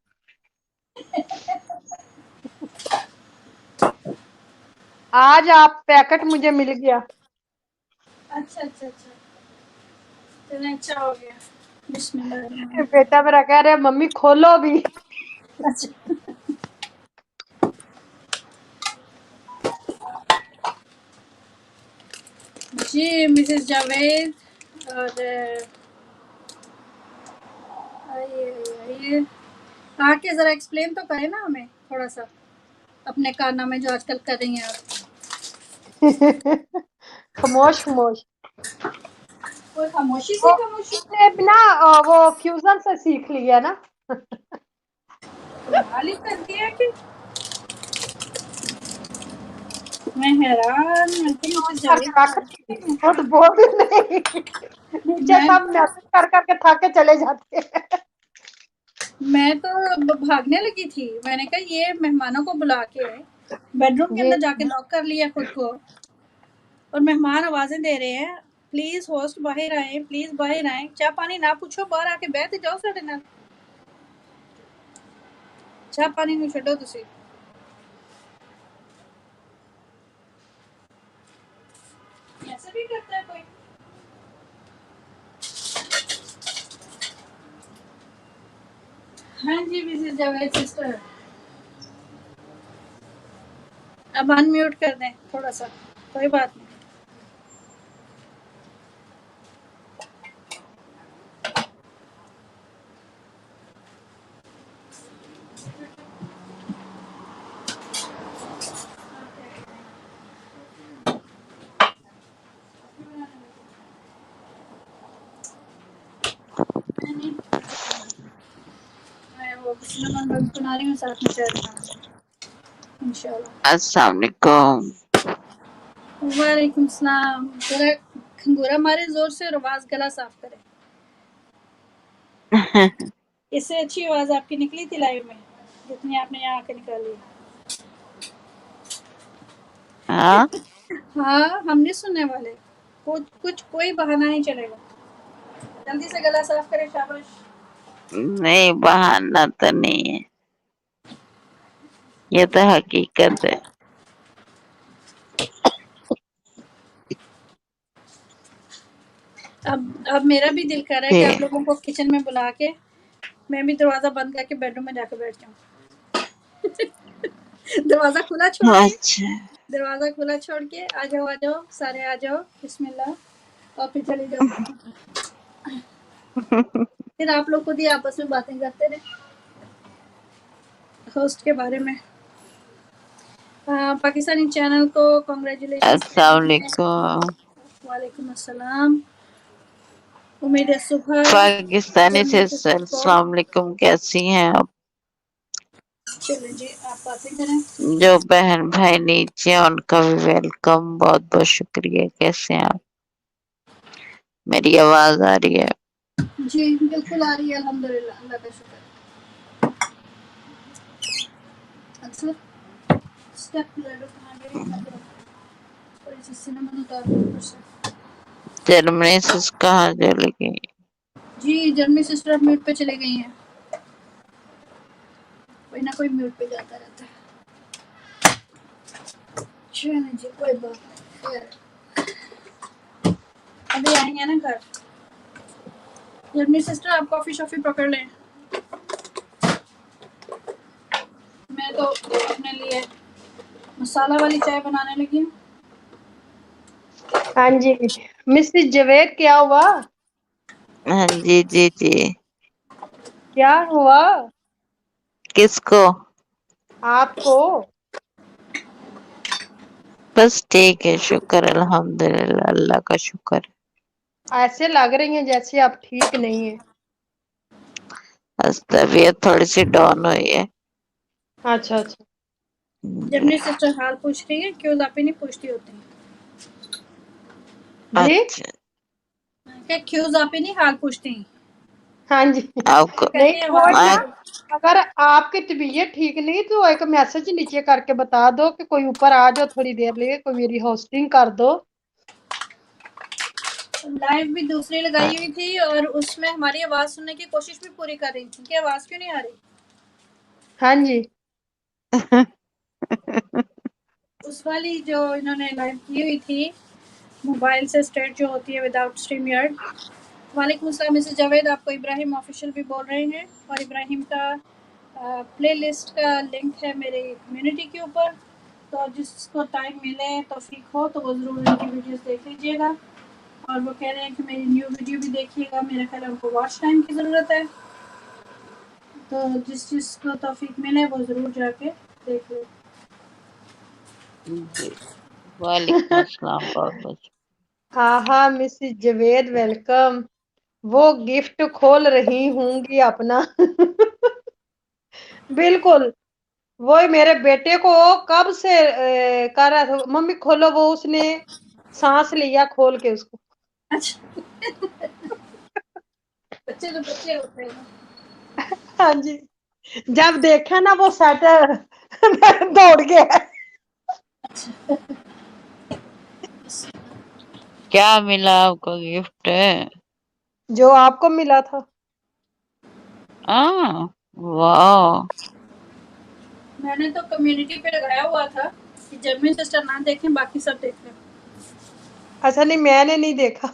आज आप पैकेट मुझे मिल गया। अच्छा अच्छा अच्छा, चलें अच्छा हो गया। बिस्मिल्लाह। बेटा मेरा कह रहा है मम्मी खोलो भी। अच्छा जी मिसेस जावेद और आइए आइए आके जरा एक्सप्लेन तो करें ना हमें थोड़ा सा अपने कारनामे जो आजकल कर रही हैं आप। खामोश खामोश। कोई खामोशी सी वो खामोशी उसने बिना वो फ्यूजन से सीख लिया ना। कमाल ही कर दिया कि मैं हैरान मिलती हूँ मिसेस करके रख दी, जावेद। वो तो बोल भी नहीं। नीचे मैं सब मैसेज कर करके थक के चले जाते हैं। मैं तो भागने लगी थी, मैंने कहा ये मेहमानों को बुला के बेडरूम के जी अंदर जाके लॉक कर लिया खुद को और मेहमान आवाजें दे रहे हैं प्लीज होस्ट बाहर आए प्लीज बाहर आए, चाय पानी ना पूछो बाहर आके बैठ जाओ साढ़े नाल, चाय पानी नहीं छो तुसी। ऐसे भी करता है कोई? हाँ जी मिसेस जावेद सिस्टर, अब अनम्यूट कर दें थोड़ा सा, कोई बात नहीं। मैं वो सिनेमन रोल्स बना रही हूँ साथ में चाय बना रही हूँ इंशाल्लाह। अस्सलाम वालेकुम। वालेकुम सलाम। जरा खंगूरा मारे जोर से और आवाज गला साफ करे। इससे अच्छी आवाज आपकी निकली थी लाइव में जितनी आपने यहाँ आके निकाली। हाँ हाँ हम नहीं सुनने वाले, कुछ कोई बहाना नहीं चलेगा, जल्दी से गला साफ करें। शाबाश। नहीं, बहाना तो नहीं है, ये तो हकीकत है। अब मेरा भी दिल कर रहा है कि आप लोगों को किचन में बुला के मैं भी दरवाजा बंद करके बेडरूम में जाकर बैठ जाऊँ। दरवाजा खुला छोड़ के, अच्छा दरवाजा खुला छोड़ के आ जाओ सारे आ जाओ बिस्मिल्लाह और फिर चले जाओ। फिर आप लोग खुद ही आपस में बातें करते रहे होस्ट के बारे में। पाकिस्तानी चैनल को कांग्रेचुलेशन। अस्सलाम वालेकुम। वालेकुम अस्सलाम। उम्मीद है सुबह पाकिस्तानी जर्मनी सिस्टर सिस्टर को। अस्सलाम वालेकुम, कैसी हैं आप? चलिए जी आप बातें करें। जो बहन भाई नीचे हैं उनका भी वेलकम, बहुत बहुत शुक्रिया। कैसे हैं आप? मेरी आवाज आ रही है? जी बिल्कुल आ रही है, अल्हम्दुलिल्लाह, अल्लाह का शुक्र। अच्छा स्टेप लड्डू कहाँ गए? थोड़ी सी सिनेमन उतार दो ऊपर से। जर्मनी से कहाँ चली गई? जी जर्मनी सिस्टर अब म्यूट पे चले गई हैं, कोई ना कोई म्यूट पे जाता रहता है। चलो जी कोई बात नहीं, अभी आएंगे ना घर। जर्मनी सिस्टर आप कॉफी शॉफी पकड़ लें, मैं तो अपने लिए मसाला वाली चाय बनाने लगी हूँ। हाँ जी मिसेस जवेद, क्या हुआ? हाँ जी जी जी। क्या हुआ किसको? आपको? बस ठीक है, शुक्र अल्हम्दुलिल्लाह, अल्लाह का शुक्र। ऐसे लग रही हैं जैसे आप ठीक नहीं है। बस तबीयत थोड़ी सी डाउन हुई है। अच्छा अच्छा जर्मनी सिस्टर हाल पूछ रही है, क्यों आप ही नहीं पूछती होती? जी। अच्छा क्या क्यों आप ही नहीं हाल पूछती? हाँ जी आपको कहती नहीं है कोई आवाज ना, आ, अगर आपकी तबीयत ठीक नहीं तो एक मैसेज नीचे करके बता दो कि कोई ऊपर आ जाओ, थोड़ी देर लिए कोई मेरी होस्टिंग कर दो। लाइव भी दूसरी लगाई हुई थी और उसमें हमारी आवाज सुनने की कोशिश भी पूरी कर रही थी कि आवाज क्यों नहीं आ रही। हाँ जी उस वाली जो इन्होंने लाइव की हुई थी मोबाइल से स्ट्रेट जो होती है विदाउट स्ट्रीम यार्ड। वालेकुम अस्सलाम मिसेस जावेद, आपको इब्राहिम ऑफिशियल भी बोल रहे हैं और इब्राहिम का प्लेलिस्ट का लिंक है मेरे कम्युनिटी के ऊपर, तो जिसको टाइम मिले तौफीक हो तो वो ज़रूर इनकी वीडियोस देख लीजिएगा। और वो कह रहे हैं कि मेरी न्यू वीडियो भी देखिएगा, मेरे ख्याल उनको वॉच टाइम की ज़रूरत है, तो जिस जिसको तौफीक मिले वो ज़रूर जाके देख ले। जी वालेकुम अस्सलाम, बहुत बहुत हाँ हाँ मिसेस जवेद वेलकम। वो गिफ्ट खोल रही होंगी अपना बिल्कुल। वही मेरे बेटे को कब से कर रहा था, मम्मी खोलो, वो उसने सांस लिया खोल के उसको। अच्छा बच्चे तो बच्चे होते हैं। हाँ जी जब देखा ना वो सेट दौड़ गया। क्या मिला आपको गिफ्ट? जो आपको मिला था। वाह। मैंने तो कम्युनिटी पे लगाया हुआ था कि जर्मन सिस्टर ना देखें बाकी सब देख लें। अच्छा नहीं मैंने नहीं देखा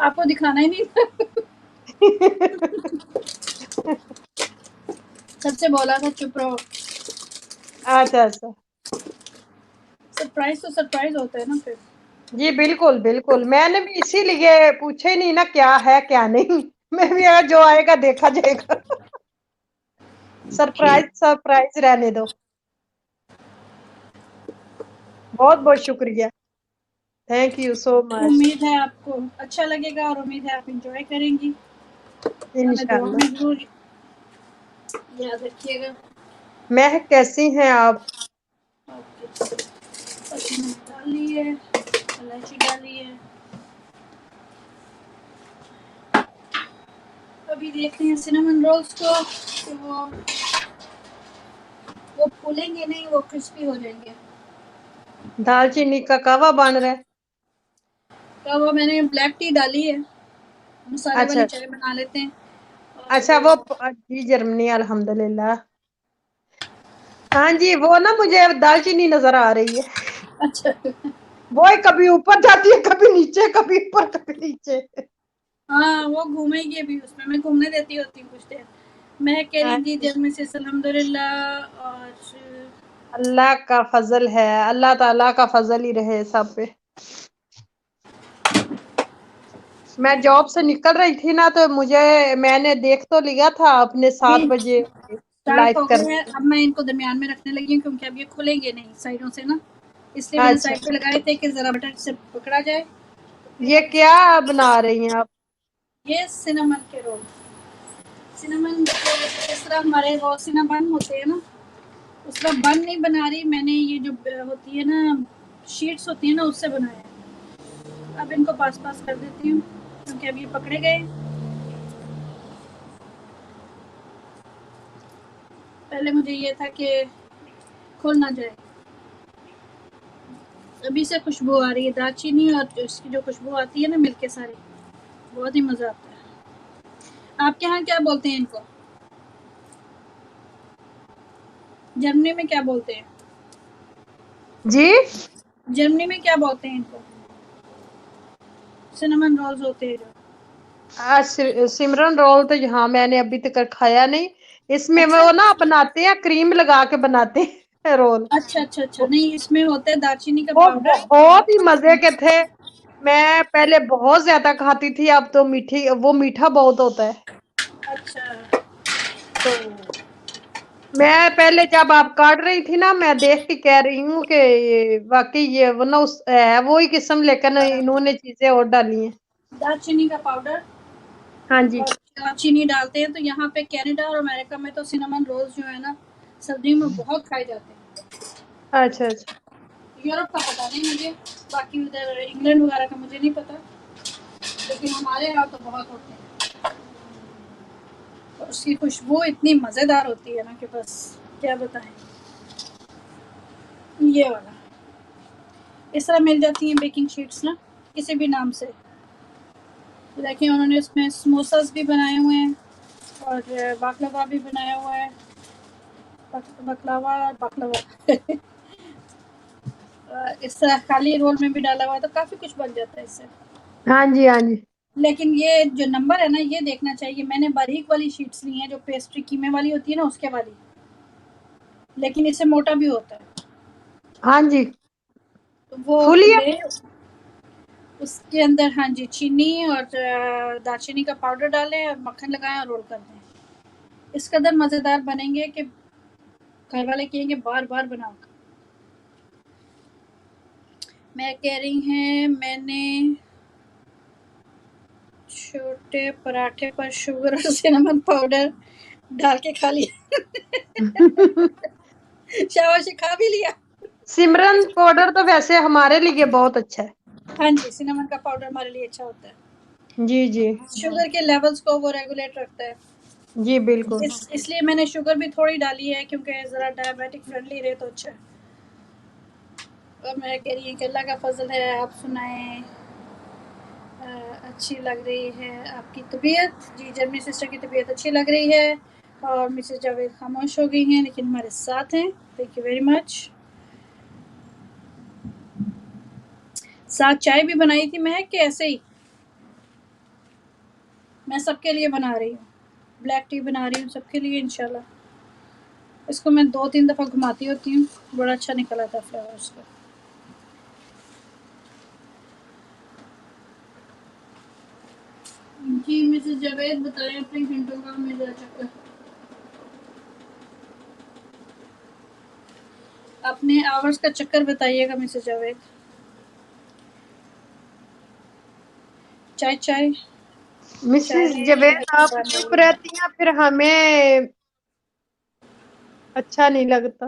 आपको दिखाना ही नहीं था। सबसे बोला था चुप रहो। अच्छा अच्छा सरप्राइज तो सरप्राइज होता है ना फिर। जी बिल्कुल बिल्कुल, मैंने भी इसीलिए पूछे ही नहीं ना क्या है क्या नहीं। मैं भी यार जो आएगा देखा जाएगा। जी सरप्राइज सरप्राइज रहने दो। बहुत बहुत शुक्रिया, थैंक यू सो मच। उम्मीद है आपको अच्छा लगेगा और उम्मीद है आप इंजॉय करेंगी। हमें दुआ इंशाल्लाह। में जरूर याद रखिएगा। मैं कैसी हैं आप? ओके पसंद डाली है, इलायची डाली है। अभी देखते हैं सिनेमन रोल्स को कि वो फूलेंगे नहीं, वो क्रिस्पी हो जाएंगे। दालचीनी का कहवा बन रहा है। तो वो मैंने ब्लैक टी डाली है, मसाले वाली अच्छा चाय बना लेते हैं। अच्छा और वो जी जर्मनी अल्हम्दुलिल्लाह। हाँ जी वो ना मुझे दालचीनी नजर आ रही है। अच्छा वो ही कभी ऊपर जाती है कभी नीचे, कभी ऊपर कभी नीचे। हाँ वो घूमेगी अभी, उसमें मैं घूमने देती होती हूँ कुछ देर। मैं कह हाँ रही थी जी जब मिसेस अल्हम्दुलिल्लाह। और अल्लाह का फजल है, अल्लाह ताला का फजल ही रहे सब पे। मैं जॉब से निकल रही थी ना तो मैंने देख तो लिया था अपने जी 7 बजे स्टार्ट लाइव हो गए करने हैं, की। अब मैं इनको दरमियान में रखने लगी हूँ क्योंकि अब ये खुलेंगे नहीं साइडों से ना, इसलिए मैंने अच्छा साइड पे लगाए थे कि जरा बटर से पकड़ा जाए तो फिर ये हम इसको। क्या बना रही हैं आप? ये सिनेमन के रोल, सिनेमन जिस तरह हमारे वो सिनेमन होते हैं ना, उस तरह बन नहीं बना रही मैंने, ये जो होती है ना शीट्स होती है ना उससे बनाया है। अब इनको पास पास कर देती हूँ क्योंकि अब ये पकड़े गए। पहले मुझे ये था कि खुल ना जाए। अभी से खुशबू आ रही है दालचीनी और इसकी जो खुशबू आती है ना मिल के सारी, बहुत ही मज़ा आता है। आपके यहाँ क्या बोलते हैं इनको? जर्मनी में क्या बोलते हैं? जी जर्मनी में क्या बोलते हैं इनको? सिनेमन रोल्स होते हैं जो। सिमरन रोल तो यहाँ मैंने अभी तक खाया नहीं। इसमें अच्छा वो ना बनाते हैं, क्रीम लगा के बनाते हैं रोल। अच्छा अच्छा अच्छा, नहीं इसमें होता है दालचीनी का वो पाउडर। बहुत ही मजे के थे। मैं पहले बहुत ज्यादा खाती थी, अब तो वो मीठा बहुत होता है। अच्छा तो मैं पहले जब आप काट रही थी ना, मैं देख के कह रही हूँ कि वाकई ये वो ना उस है वो ही किस्म, लेकिन इन्होंने चीजें और डाली हैं। दालचीनी का पाउडर हाँ जी। और चीनी डालते हैं। तो यहाँ पे कनाडा और अमेरिका में तो सिनेमन रोल्स जो है ना सर्दियों में बहुत खाए जाते हैं। अच्छा अच्छा। यूरोप का पता नहीं मुझे, बाकी उधर इंग्लैंड वगैरह का मुझे नहीं पता, लेकिन हमारे यहाँ तो बहुत होते हैं। और उसकी खुशबू इतनी मज़ेदार होती है ना कि बस क्या बताएं। ये वाला इस तरह मिल जाती हैं बेकिंग शीट्स ना किसी भी नाम से। तो देखिए उन्होंने इसमें समोसास भी बनाए हुए हैं और बाकलावा भी बनाया हुआ है। बकलावा बाकलावा इस तरह खाली रोल में भी डाला हुआ है, तो काफ़ी कुछ बन जाता है इससे। हाँ जी हाँ जी। लेकिन ये जो नंबर है ना ये देखना चाहिए। मैंने बारीक वाली शीट्स ली हैं जो पेस्ट्री कीमे वाली होती है ना उसके वाली, लेकिन इससे मोटा भी होता है। हाँ जी। तो वो फुलिया। ले उसके अंदर हाँ जी चीनी और दालचीनी का पाउडर डालें और मक्खन लगाएं और रोल कर दें। इस कदर मज़ेदार बनेंगे कि घर वाले कहेंगे बार बार बनाओ। मैं कह रही हैं मैंने छोटे पराठे पर शुगर और सिनेमन पाउडर डाल के खा लिया। शाबाशी, खा भी लिया। सिमरन पाउडर तो वैसे हमारे लिए बहुत अच्छा है। हाँ जी, सिनेमन का पाउडर हमारे लिए अच्छा होता है। जी जी। शुगर के लेवल्स को वो रेगुलेट रखता है। जी बिल्कुल। इसलिए मैंने शुगर भी थोड़ी डाली है क्योंकि ज़रा डायबिटिक फ्रेंडली रहे तो अच्छा है। और मैं कह रही हूँ कि अल्लाह का फजल है। आप सुनाएं, अच्छी लग रही है आपकी तबीयत। जी जर्मनी सिस्टर की तबीयत अच्छी लग रही है और मिसेस जावेद खामोश हो गई हैं लेकिन हमारे साथ हैं। Thank you very much. साथ चाय भी बनाई थी महक के ऐसे ही। मैं सबके लिए बना रही हूँ, ब्लैक टी बना रही हूँ सबके लिए इंशाल्लाह। इसको मैं 2-3 दफ़ा घुमाती होती हूँ, बड़ा अच्छा निकल आता है फ्लेवर उसका। जी मिसेस जावेद बताएं अपने घंटों का मेरा चक्कर। अपने आवर्स का चक्कर बताइएगा मिसेस जावेद। चाय चाय मिसेस चाय जवेद आप बन चुप रही है। रहती हैं, फिर हमें अच्छा नहीं लगता,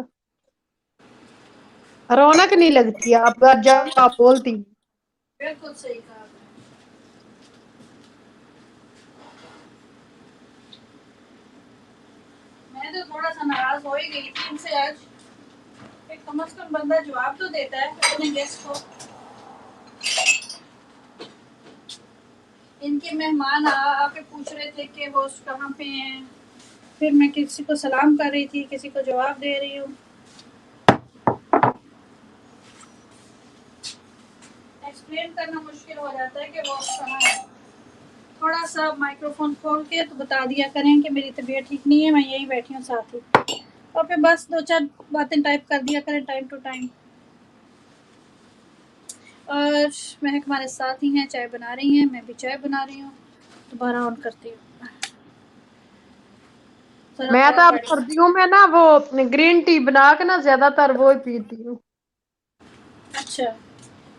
रौनक नहीं लगती आप जब आप बोलती। बिल्कुल सही कहा आपने। मैं तो थोड़ा सा नाराज हो ही गई थी इनसे आज। एक कम से कम बंदा जवाब तो देता है अपने गेस्ट को। इनके मेहमान आके पूछ रहे थे कि वो कहाँ पे हैं। फिर मैं किसी को सलाम कर रही थी, किसी को जवाब दे रही हूँ। एक्सप्लेन करना मुश्किल हो जाता है कि वो कहाँ है। थोड़ा सा माइक्रोफोन खोल के तो बता दिया करें कि मेरी तबीयत ठीक नहीं है, मैं यही बैठी हूँ साथ ही। और फिर बस 2-4 बातें टाइप कर दिया करें टाइम टू टाइम। और महक हमारे साथ ही हैं, चाय बना रही हैं, मैं भी चाय बना रही हूँ। दोबारा ऑन करती हूँ। ज़रा मैं तो बहुत अब गाढ़ी। सर्दियों में ना वो ग्रीन टी बना के ना ज्यादातर वो ही पीती हूँ। अच्छा,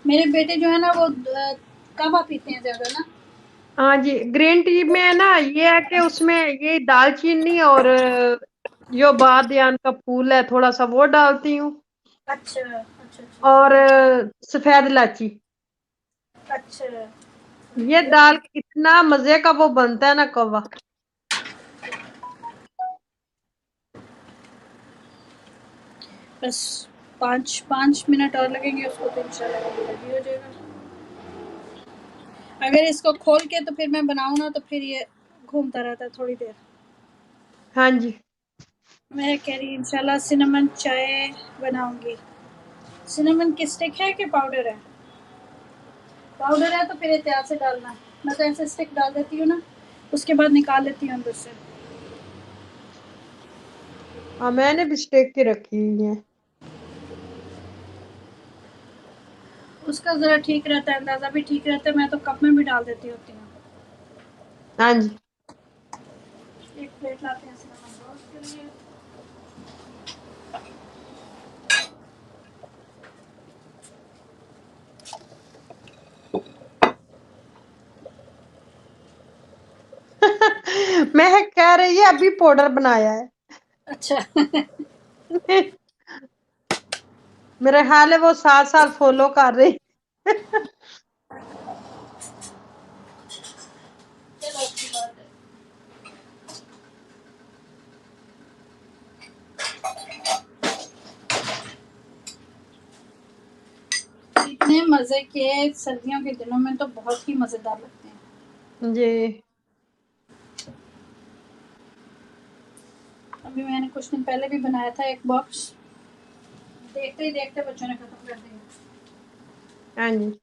मेरे बेटे जो है ना वो कावा पीते हैं ज़्यादा ना। हाँ जी, ग्रीन टी में ना ये है कि उसमें ये दालचीनी और जो बादयान का फूल है थोड़ा सा वो डालती हूँ, अच्छा अच्छा अच्छा और सफेद इलायची। अच्छा। ये दाल के इतना मजे का वो बनता है ना कवा। बस 5 मिनट और लगेंगे उसको, तो इंशाल्लाह वो रेडी हो जाएगा। अगर इसको खोल के तो फिर मैं बनाऊँ ना, तो फिर ये घूमता रहता है थोड़ी देर। हाँ जी। मैं कह रही इंशाल्लाह सिनेमन चाय बनाऊंगी। सिनेमन की स्टिक है कि पाउडर है? पाउडर है तो फिर एहतियात से डालना है। मैं तो ऐसे स्टिक डाल देती हूँ ना, उसके बाद निकाल लेती हूँ अंदर से। हाँ, मैंने भी स्टेक की रखी हुई है। उसका ज़रा ठीक रहता है, अंदाज़ा भी ठीक रहता है। मैं तो कप में भी डाल देती होती हूँ। हाँ जी। एक प्लेट लाते हैं सिनेमन रोल्स के लिए। मैं कह रही है अभी पाउडर बनाया है। अच्छा। मेरे ख्याल है वो 7 साल फॉलो कर रही। चलो अच्छी बात है। इतने मज़े के सर्दियों के दिनों में तो बहुत ही मज़ेदार लगते हैं। जी। अभी मैंने कुछ दिन पहले भी बनाया था एक बॉक्स, देखते ही देखते बच्चों ने खत्म कर दिया। हाँ जी।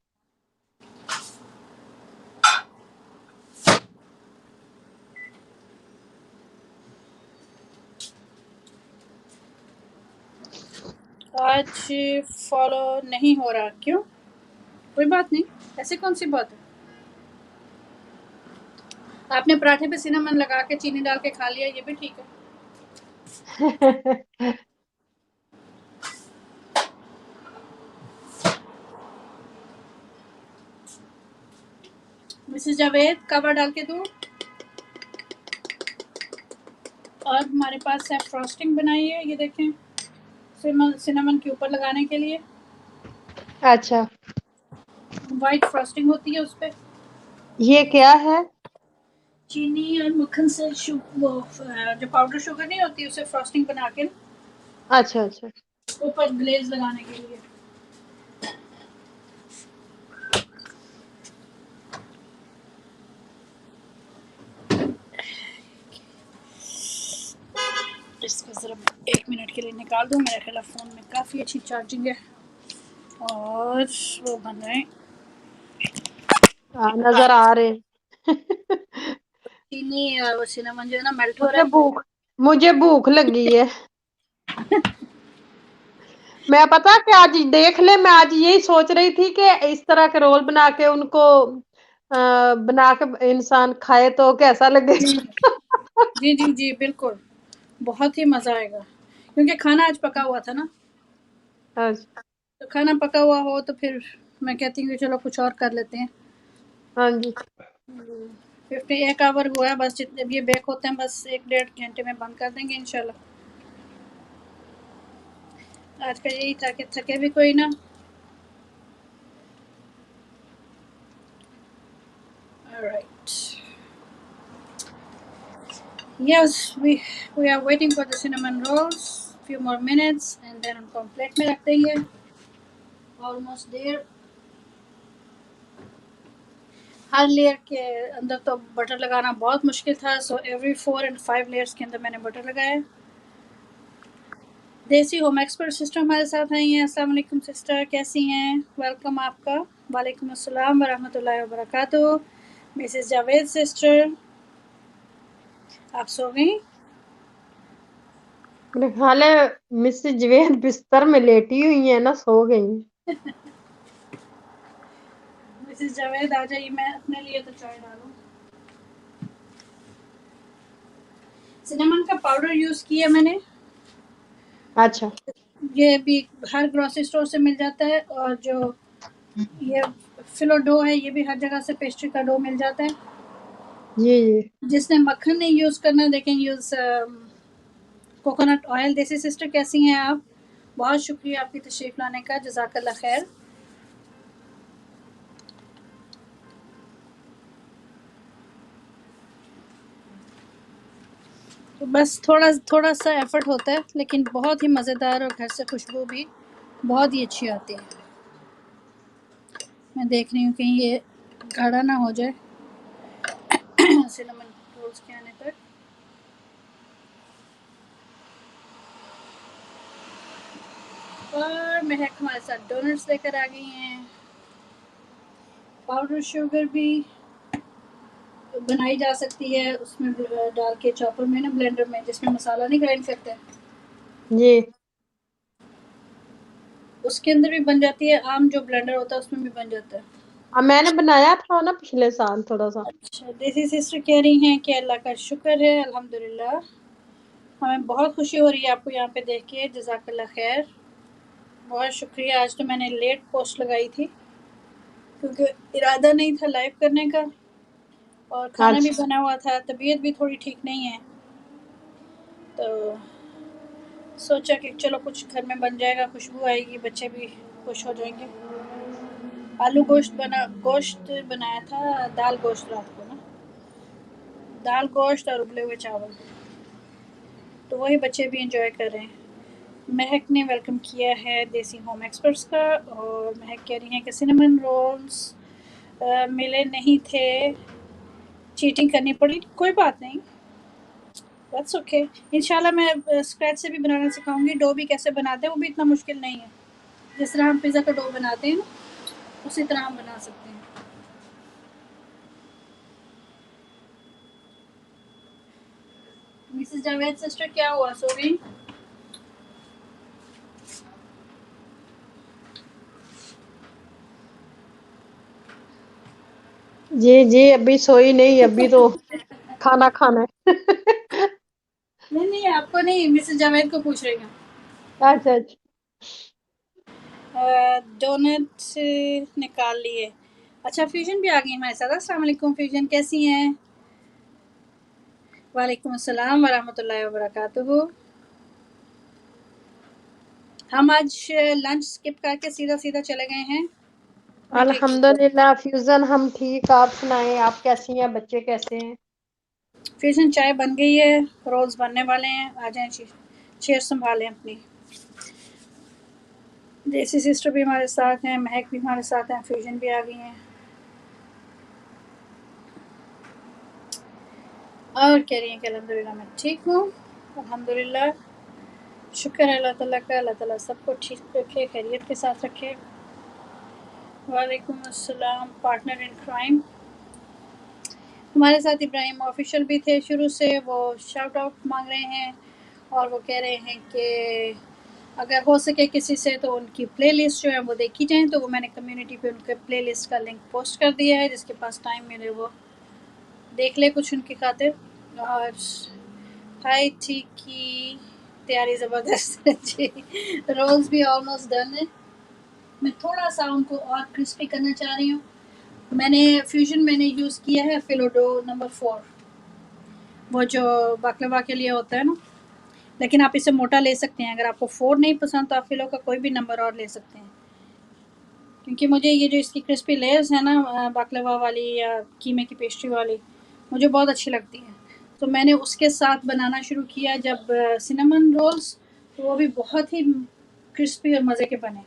आज फॉलो नहीं हो रहा, क्यों? कोई बात नहीं, ऐसी कौन सी बात है। आपने पराठे पे सिनेमन लगा के चीनी डाल के खा लिया, ये भी ठीक है। मिसेस जावेद, कवर डाल के दूँ? और हमारे पास है फ्रॉस्टिंग बनाई है, ये देखें, सिनेमन के ऊपर लगाने के लिए। अच्छा, वाइट फ्रॉस्टिंग होती है उस पे। ये क्या है? चीनी और मक्खन से वो जो पाउडर शुगर नहीं होती, उसे फ्रॉस्टिंग बना के अच्छा अच्छा। ऊपर ग्लेज लगाने के लिए। इसको जरा 1 मिनट के लिए निकाल दूँ। मेरे ख्याल फ़ोन में काफ़ी अच्छी चार्जिंग है। और वो बन रहे हैं। हाँ, नजर आ रहे हैं। चीनी और वो सिनेमन जो है ना, मेल्ट हो रहा मुझे है। भूख मुझे भूख लगी है। मैं पता क्या आज देख ले, मैं आज यही सोच रही थी कि इस तरह के रोल बना के उनको बना के इंसान खाए तो कैसा जी लगेगा। जी जी जी, बिल्कुल। बहुत ही मज़ा आएगा, क्योंकि खाना आज पका हुआ था ना। अच्छा, तो खाना पका हुआ हो तो फिर मैं कहती हूँ कि चलो कुछ और कर लेते हैं। हाँ जी। 51 आवर हुआ है बस, जितने भी ये बेक होते हैं बस 1 डेढ़ घंटे में बंद कर देंगे इंशाल्लाह। आज का यही था कि थके भी कोई ना। Alright, yes, we are waiting for the cinnamon rolls, few more minutes and then उनको हम प्लेट में रख देंगे। Almost there. हर लेयर के अंदर तो बटर लगाना बहुत मुश्किल था, सो एवरी 4 और 5 लेयर्स के अंदर मैंने बटर लगाया। देसी होम एक्सपर्ट सिस्टर हमारे साथ आई हैं। अस्सलाम वालेकुम सिस्टर, कैसी हैं? वेलकम आपका। वालेकुम अस्सलाम वरहमतुल्लाहि वबरकातुहू। मिसेस जावेद सिस्टर, आप सो गई? मेरे ख्याल है मिसेज जवेद बिस्तर में लेटी हुई है ना, सो गई हैं। मिसेस जावेद आ जाइए, मैं अपने लिए तो चाय डालूं। सिनेमन का पाउडर यूज़ किया मैंने। अच्छा। ये भी हर ग्रोसरी स्टोर से मिल जाता है, और जो ये फिलो डो है, ये भी हर जगह से पेस्ट्री का डो मिल जाता है। जी। जिसने मक्खन नहीं यूज़ करना, they can use coconut oil. देसी सिस्टर, कैसी हैं आप? बहुत शुक्रिया आपकी तशरीफ़ लाने का, जज़ाकल्लाह खैर। बस थोड़ा थोड़ा सा एफर्ट होता है, लेकिन बहुत ही मज़ेदार और घर से खुशबू भी बहुत ही अच्छी आती है। मैं देख रही हूँ कहीं ये गाढ़ा ना हो जाए सिनेमन रोल्स के आने तक। और महक हमारे साथ डोनट्स लेकर आ गई हैं। पाउडर शुगर भी बनाई जा सकती है उसमें डाल के चॉपर में ना, ब्लेंडर में, जिसमें मसाला नहीं ग्राइंड करते, जी। उसके अंदर भी बन जाती है। आम जो ब्लेंडर होता है उसमें भी बन जाता है। मैंने बनाया था ना पिछले साल थोड़ा सा। अच्छा, देसी सिस्टर कह रही हैं कि अल्लाह का शुक्र है, अल्हम्दुलिल्लाह। हमें बहुत खुशी हो रही है आपको यहाँ पे देख के, जज़ाकल्लाह खैर। बहुत शुक्रिया। आज तो मैंने लेट पोस्ट लगाई थी क्योंकि इरादा नहीं था लाइव करने का, और खाना भी अच्छा। बना हुआ था, तबीयत भी थोड़ी ठीक नहीं है, तो सोचा कि चलो कुछ घर में बन जाएगा, खुशबू आएगी, बच्चे भी खुश हो जाएंगे। आलू गोश्त बनाया था, दाल गोश्त रात को ना, दाल गोश्त और उबले हुए चावल, तो वही बच्चे भी इंजॉय कर रहे हैं। महक ने वेलकम किया है देसी होम एक्सपर्ट्स का, और महक कह रही हैं कि सिनेमन रोल्स मिले नहीं थे, चीटिंग करनी पड़ी। कोई बात नहीं, दैट्स ओके। इंशाल्लाह मैं स्क्रैच से भी बनाना सिखाऊंगी। डो भी कैसे बनाते हैं वो भी इतना मुश्किल नहीं है, जिस तरह हम पिज़्ज़ा का डो बनाते हैं ना, उसी तरह हम बना सकते हैं। मिसेस जावेद सिस्टर क्या हुआ, सो गई? जी जी, अभी सोई नहीं, अभी तो खाना खाना है। नहीं नहीं, आपको नहीं, मिसेस जावेद को पूछ रही हूँ। अच्छा अच्छा। डोनट निकाल लिए। अच्छा, फ्यूजन भी आ गई हमारे साथ। अस्सलाम वालेकुम फ्यूजन, कैसी हैं? वालेकुम अस्सलाम वरहमतुल्लाहि वबरकातुहू। हम आज लंच स्किप करके सीधा सीधा चले गए हैं मीठे की तरफ। अल्हम्दुलिल्लाह फ्यूजन, हम ठीक। आप सुनाएं, आप कैसी हैं, बच्चे कैसे हैं? फ्यूजन चाय बन गई है, रोल्स बनने वाले हैं। आ जाएं, चेयर संभालें अपनी। देसी सिस्टर भी हमारे साथ हैं, महक भी हमारे साथ हैं, फ्यूजन भी आ गई हैं। और कह रही हैं कि अल्हम्दुलिल्लाह मैं ठीक हूँ। अल्हम्दुलिल्लाह, शुक्र है अल्लाह ताला का। अल्लाह ताला सबको ठीक रखे, खैरियत के साथ रखे। वालेकुम अस्सलाम पार्टनर इन क्राइम। हमारे साथ इब्राहिम ऑफिशियल भी थे शुरू से, वो शाउट आउट मांग रहे हैं, और वो कह रहे हैं कि अगर हो सके किसी से तो उनकी प्लेलिस्ट जो है वो देखी जाए। तो वो मैंने कम्युनिटी पे उनके प्लेलिस्ट का लिंक पोस्ट कर दिया है, जिसके पास टाइम मिले वो देख ले कुछ उनकी खातिर। और हाई टी की तैयारी ज़बरदस्त है जी। रोल्स भी ऑलमोस्ट डन है। मैं थोड़ा सा उनको और क्रिस्पी करना चाह रही हूँ। मैंने यूज़ किया है फिलो डो नंबर 4, वो जो बाकलवा के लिए होता है ना, लेकिन आप इसे मोटा ले सकते हैं। अगर आपको 4 नहीं पसंद तो आप फिलो का कोई भी नंबर और ले सकते हैं, क्योंकि मुझे ये जो इसकी क्रिस्पी लेयर्स है ना, बाकलवा वाली या कीमे की पेस्ट्री वाली, मुझे बहुत अच्छी लगती है। तो मैंने उसके साथ बनाना शुरू किया जब सिनेमन रोल्स, तो वो भी बहुत ही क्रिस्पी और मज़े के बने,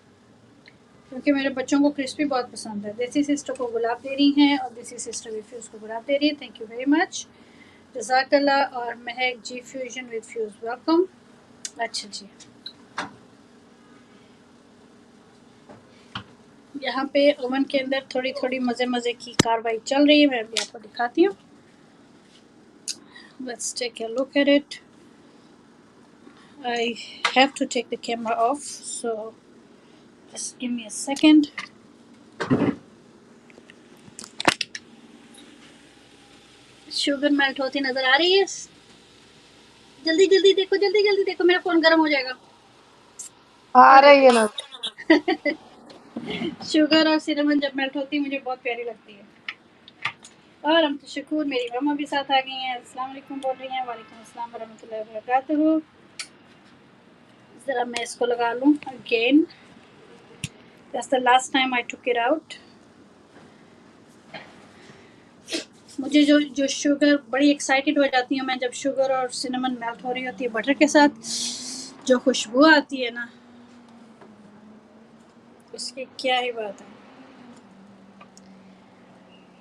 क्योंकि मेरे बच्चों को क्रिस्पी बहुत पसंद है। देसी सिस्टर को गुलाब दे रही हैं, और देसी सिस्टर भी फ्यूज़ को गुलाब दे रही है। थैंक यू वेरी मच, जज़ाकल्लाह। और महक जी फ्यूजन विद फ्यूज़ वेलकम। अच्छा जी, यहाँ पे ओवन के अंदर थोड़ी थोड़ी मज़े मज़े की कार्रवाई चल रही है, मैं अभी आपको दिखाती हूँ। Let's take a look at it. I have to take the camera off, so just give me a second. Sugar melt होती नजर आ रही है। जल्दी जल्दी देखो, जल्दी जल्दी देखो, मेरा फोन गर्म हो जाएगा। आ और रही है ना। देखो शुगर और सिनेमन जब मेल्ट होती है मुझे बहुत प्यारी लगती है। और हम तो शकूर, मेरी मम्मा भी साथ आ गई हैं, अस्सलाम वालेकुम बोल रही हैं। वालेकुम अस्सलाम वरहमतुल्लाहि वबरकातुहू। ज़रा मैं इसको लगा लूँ again, that's the last time I took it out. मुझे जो शुगर बड़ी एक्साइटेड हो जाती हूँ मैं जब शुगर और सिनेमन मेल्ट हो रही होती है बटर के साथ, जो खुशबू आती है ना उसकी क्या ही बात है।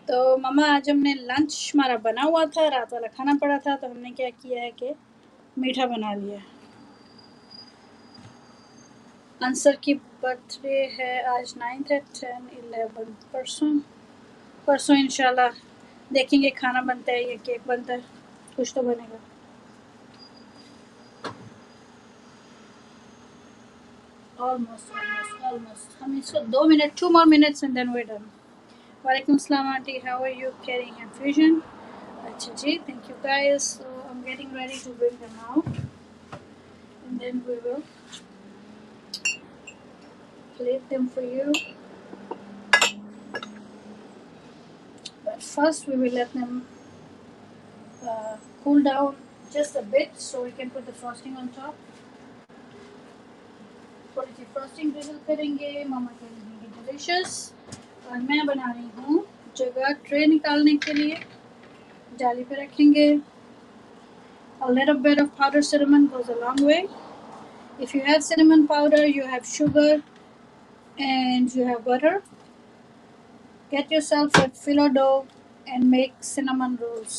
तो मम्मा आज हमने लंच हमारा बना हुआ था, रात वाला खाना पड़ा था, तो हमने क्या किया है कि मीठा बना लिया। अंसर की बर्थडे है आज 9th है, 10, 11 परसों इंशाल्लाह देखेंगे खाना बनता है या केक बनता है, कुछ तो बनेगा। ऑलमोस्ट हम इसको 2 minutes and then we done. वालेकुम सलाम aunty, how are you caring and fusion? अच्छा जी, thank you guys. So I am getting ready to bring them out and then we will plate them for you. But first we will let them cool down just a bit so we can put the frosting on top. थोड़ी सी frosting drizzle करेंगे, मामा करेंगे delicious. और मैं बना रही हूँ जगह tray निकालने के लिए, जाली पे रखेंगे। A little bit of powdered cinnamon goes a long way. If you have cinnamon powder, you have sugar, and you have butter, get yourself a Fillo dough and make cinnamon rolls.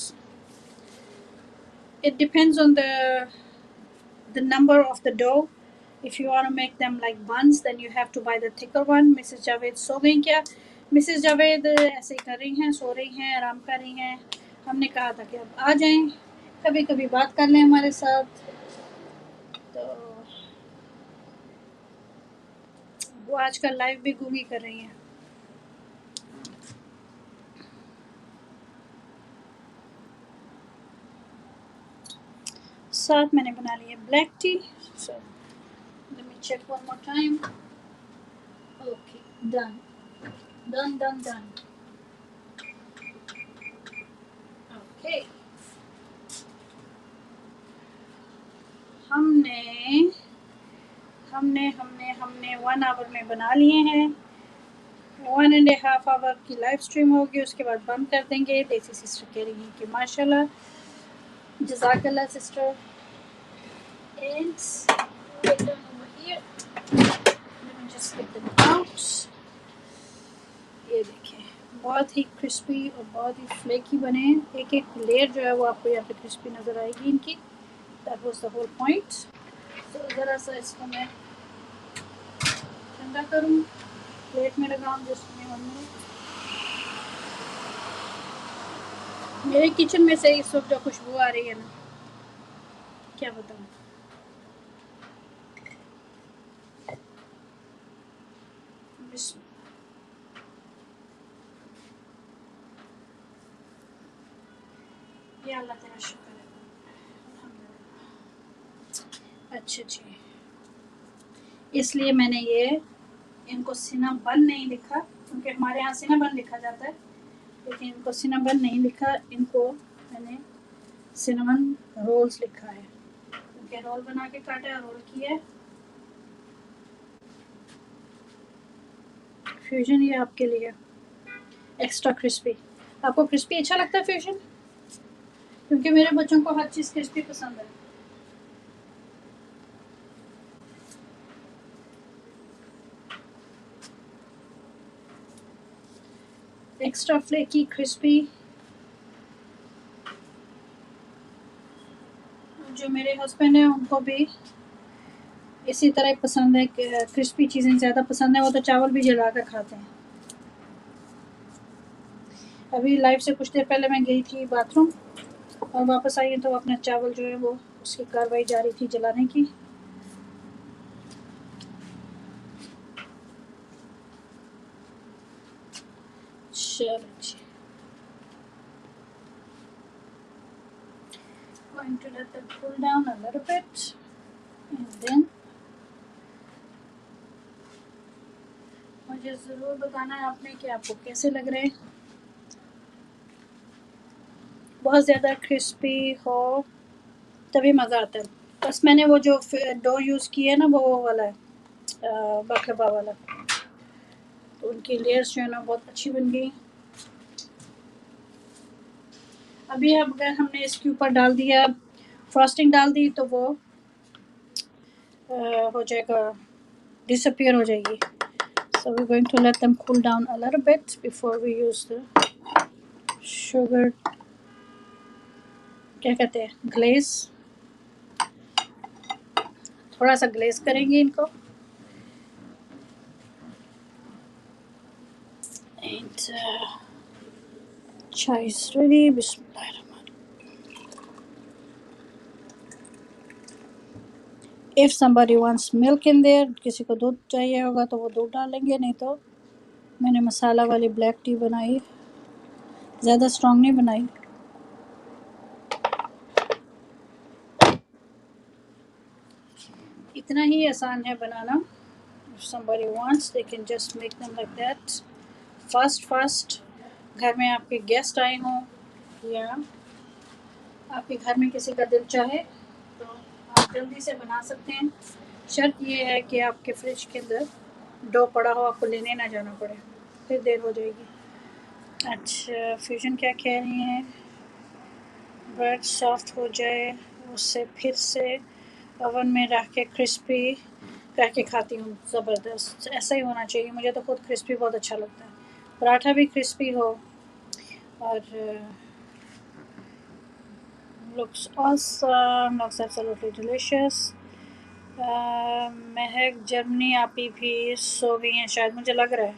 It depends on the number of the dough. If you want to make them like buns, then you have to buy the thicker one. Mrs. Javed सो गई क्या? Mrs. Javed ऐसे ही कर रही हैं, सो रही हैं, आराम कर रही हैं। हमने कहा था कि अब आ जाएं, कभी कभी बात कर लें हमारे साथ। तो वो आजकल लाइव भी गूंगी कर रही हैं। साथ मैंने बना लिया black tea. So let me check one more time. Okay, done done done done. Okay, हमने हमने हमने हमने 1 आवर में बना लिए हैं। 1.5 आवर की लाइव स्ट्रीम होगी, उसके बाद बंद कर देंगे। देसी सिस्टर कह रही हैं कि माशाल्लाह, जज़ाकल्लाह sister. And get them over here. Let me just get them out. ये देखें, बहुत ही क्रिस्पी और बहुत ही फ्लेकी बने हैं। एक एक लेयर जो है वो आपको यहाँ पे क्रिस्पी नज़र आएगी इनकी। That was the whole point. So ज़रा सा इसको मैं ठंडा करूँ, प्लेट में लगाऊँ जिसमें हमने मेरे किचन में से इस वक्त जो खुशबू आ रही है ना, क्या बताऊँ। या अल्लाह तेरा शुक्र है, अल्हम्दुलिल्लाह। अच्छा जी, इसलिए मैंने ये इनको सिनाबन नहीं लिखा, क्योंकि हमारे यहाँ सिनाबन लिखा जाता है, लेकिन इनको सिनाबन नहीं लिखा, इनको मैंने सिनेमन रोल्स लिखा है, क्योंकि रोल बना के काटा है, रोल किया है। फ्यूजन ये आपके लिए एक्स्ट्रा क्रिस्पी। आपको क्रिस्पी अच्छा लगता है फ्यूजन? क्योंकि मेरे बच्चों को हर चीज़ क्रिस्पी पसंद है। Extra flaky crispy. जो मेरे हस्बैंड हैं उनको भी इसी तरह पसंद है, क्रिस्पी चीज़ें ज़्यादा पसंद है। वो तो चावल भी जला कर खाते हैं। अभी लाइव से कुछ देर पहले मैं गई थी बाथरूम और वापस आई तो अपना चावल जो है वो उसकी कार्रवाई जारी थी जलाने की। चलो जी, going to let them cool down a little bit and then मुझे ज़रूर बताना है आपने कि आपको कैसे लग रहे हैं। बहुत ज़्यादा क्रिस्पी हो तभी मज़ा आता है। बस मैंने वो जो डो यूज़ किया है ना वो वाला है, बाकलवा वाला, तो उनकी लेयर्स जो है ना बहुत अच्छी बन गई। अभी अब अगर हमने इसके ऊपर डाल दिया, फ्रॉस्टिंग डाल दी, तो वो हो जाएगा, डिसअपियर हो जाएगी. So we're going to let them cool down a little bit before we use the sugar, क्या कहते हैं, ग्लेज. थोड़ा सा ग्लेज करेंगे इनको. And chai is ready. Bismillah. If somebody wants milk in there, किसी को दूध चाहिए होगा तो वो दूध डालेंगे, नहीं तो मैंने मसाला वाली ब्लैक टी बनाई, ज़्यादा स्ट्रॉन्ग नहीं बनाई. इतना ही आसान है बनाना. If somebody wants, they can just make them like that. Fast. घर में आपके गेस्ट आए हों या आपके घर में किसी का दिल चाहे तो आप जल्दी से बना सकते हैं. शर्त ये है कि आपके फ्रिज के अंदर डो पड़ा हो, आपको लेने ना जाना पड़े, फिर देर हो जाएगी. अच्छा, फ्यूजन क्या कह रही हैं? ब्रेड सॉफ्ट हो जाए उससे फिर से ओवन में रख के क्रिस्पी करके खाती हूँ. ज़बरदस्त, ऐसा ही होना चाहिए. मुझे तो खुद क्रिस्पी बहुत अच्छा लगता है. पराठा भी क्रिस्पी हो और looks awesome, looks absolutely delicious. महक जर्मनी आपी भी सो गई हैं शायद, मुझे लग रहा है.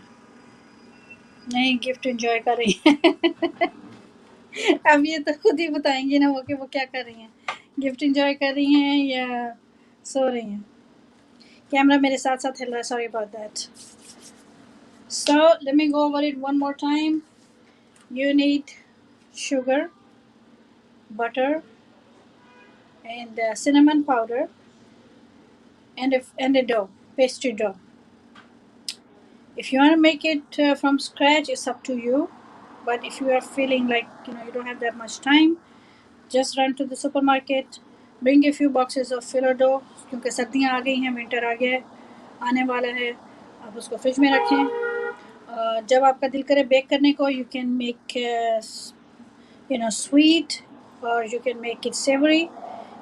नहीं, गिफ्ट एंजॉय कर रही हैं. अब ये तो खुद ही बताएंगी ना वो कि वो क्या कर रही हैं, गिफ्ट एंजॉय कर रही हैं या सो रही हैं. कैमरा मेरे साथ साथ हिल रहा है, sorry about that. So let me go over it one more time. You need sugar, butter, and cinnamon powder, and a dough, pastry dough. If you want to make it from scratch, it's up to you. But if you are feeling like you don't have that much time, just run to the supermarket, bring a few boxes of Fillo dough, क्योंकि सर्दियाँ आ गई हैं, winter आ गया है, आने वाला है. आप उसको फ्रिज में रखें. जब आपका दिल करे बेक करने को, you can make sweet, or you can make it savory.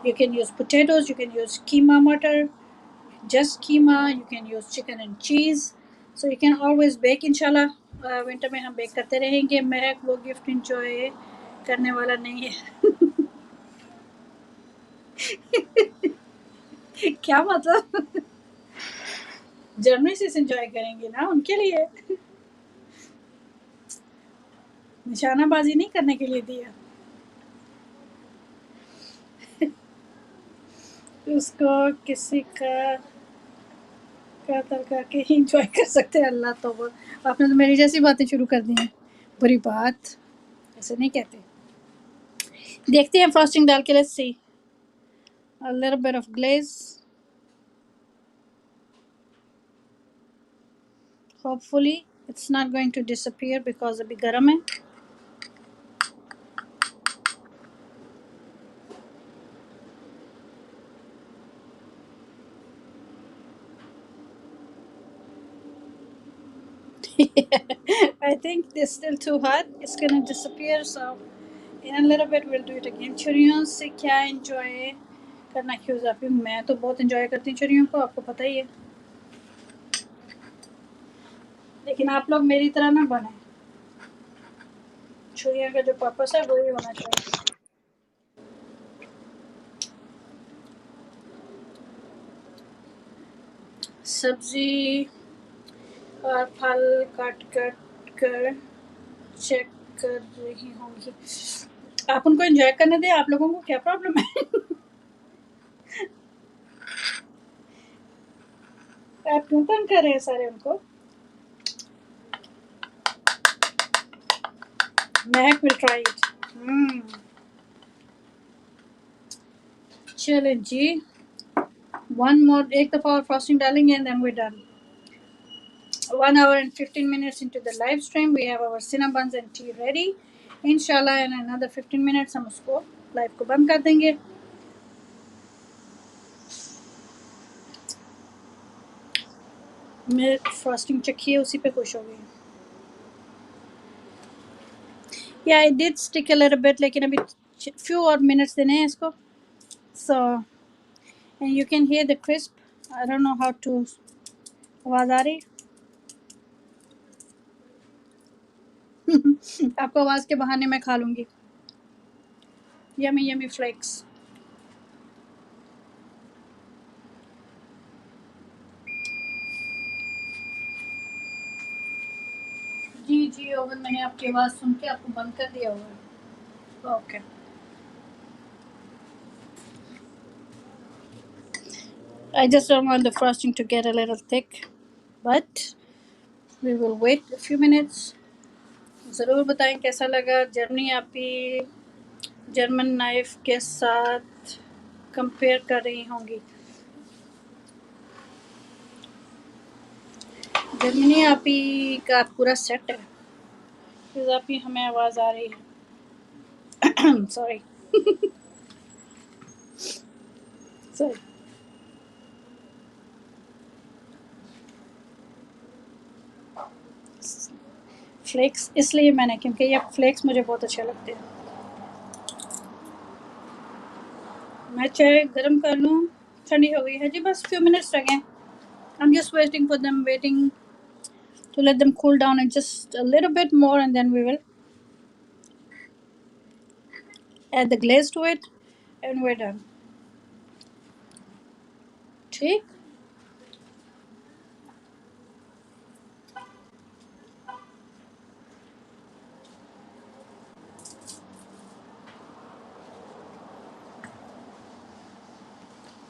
You can use potatoes, you can use keema matar, just keema, you can use chicken and cheese. So you can always bake, inshallah. Winter में हम bake करते रहेंगे. महक वो gift enjoy करने वाला नहीं है. क्या मतलब? जर्मनी से इंजॉय करेंगे ना, उनके लिए निशानाबाजी नहीं करने के लिए दिया. उसको किसी का करके ही इंजॉय कर सकते हैं. अल्लाह तो वो, आपने तो मेरी जैसी बातें शुरू कर दी हैं. बुरी बात, ऐसे नहीं कहते. देखते हैं फ्रॉस्टिंग डाल के. Let's see. A little bit of glaze. Hopefully it's not going to disappear because अभी गर्म है. I think they're still too hot. It's gonna disappear. So in a little bit we'll do it again. छुरियों से क्या enjoy करना क्यों जाती हूँ? मैं तो बहुत enjoy करती हूँ छुरियों को, आपको पता ही है. लेकिन आप लोग मेरी तरह ना बने. छुरियों का जो पर्पस है वही होना चाहिए. सब्जी और फल काट कर चेक कर रही होंगी. आप उनको एंजॉय करने दें. आप लोगों को क्या प्रॉब्लम है? आप क्यों तंग कर रहे हैं सारे उनको? महक विल ट्राई इट. चलें जी, वन मोर, एक दफ़ा और फ्रॉस्टिंग डालेंगे and then we done. 1 hour and 15 minutes into the live stream, we have our cinnamons and tea ready. Inshallah in another 15 minutes हम उसको लाइव को बंद कर देंगे. मैं फ्रॉस्टिंग चखी है, उसी पे खुश हो गई. या I did stick a little bit, लेकिन अभी फ्यू और मिनट्स देने हैं इसको. So and you can hear the crisp. I don't know how to. आवाज आ रही? आपको आवाज के बहाने मैं खा लूंगी. Yummy yummy flakes. जी जी ओवन, मैंने आपकी आवाज सुन के आपको बंद कर दिया हुआ है. Okay. I just don't want the frosting to get a little thick, but we will wait a few minutes. ज़रूर बताएं कैसा लगा. जर्मनी आपकी जर्मन नाइफ के साथ कंपेयर कर रही होंगी. जर्मनी आपी का पूरा सेट है. फिर आपकी हमें आवाज़ आ रही है. Sorry sorry. फ्लेक्स इसलिए मैंने, क्योंकि ये फ्लेक्स मुझे बहुत अच्छे लगते हैं. मैं चाय गर्म कर लूँ. ठंडी हो गई है जी. बस फ्यू मिनट्स रह गए. I'm just waiting for them, waiting to let them cool down and just a little bit more, and then we will add the glaze to it and we're done. ठीक.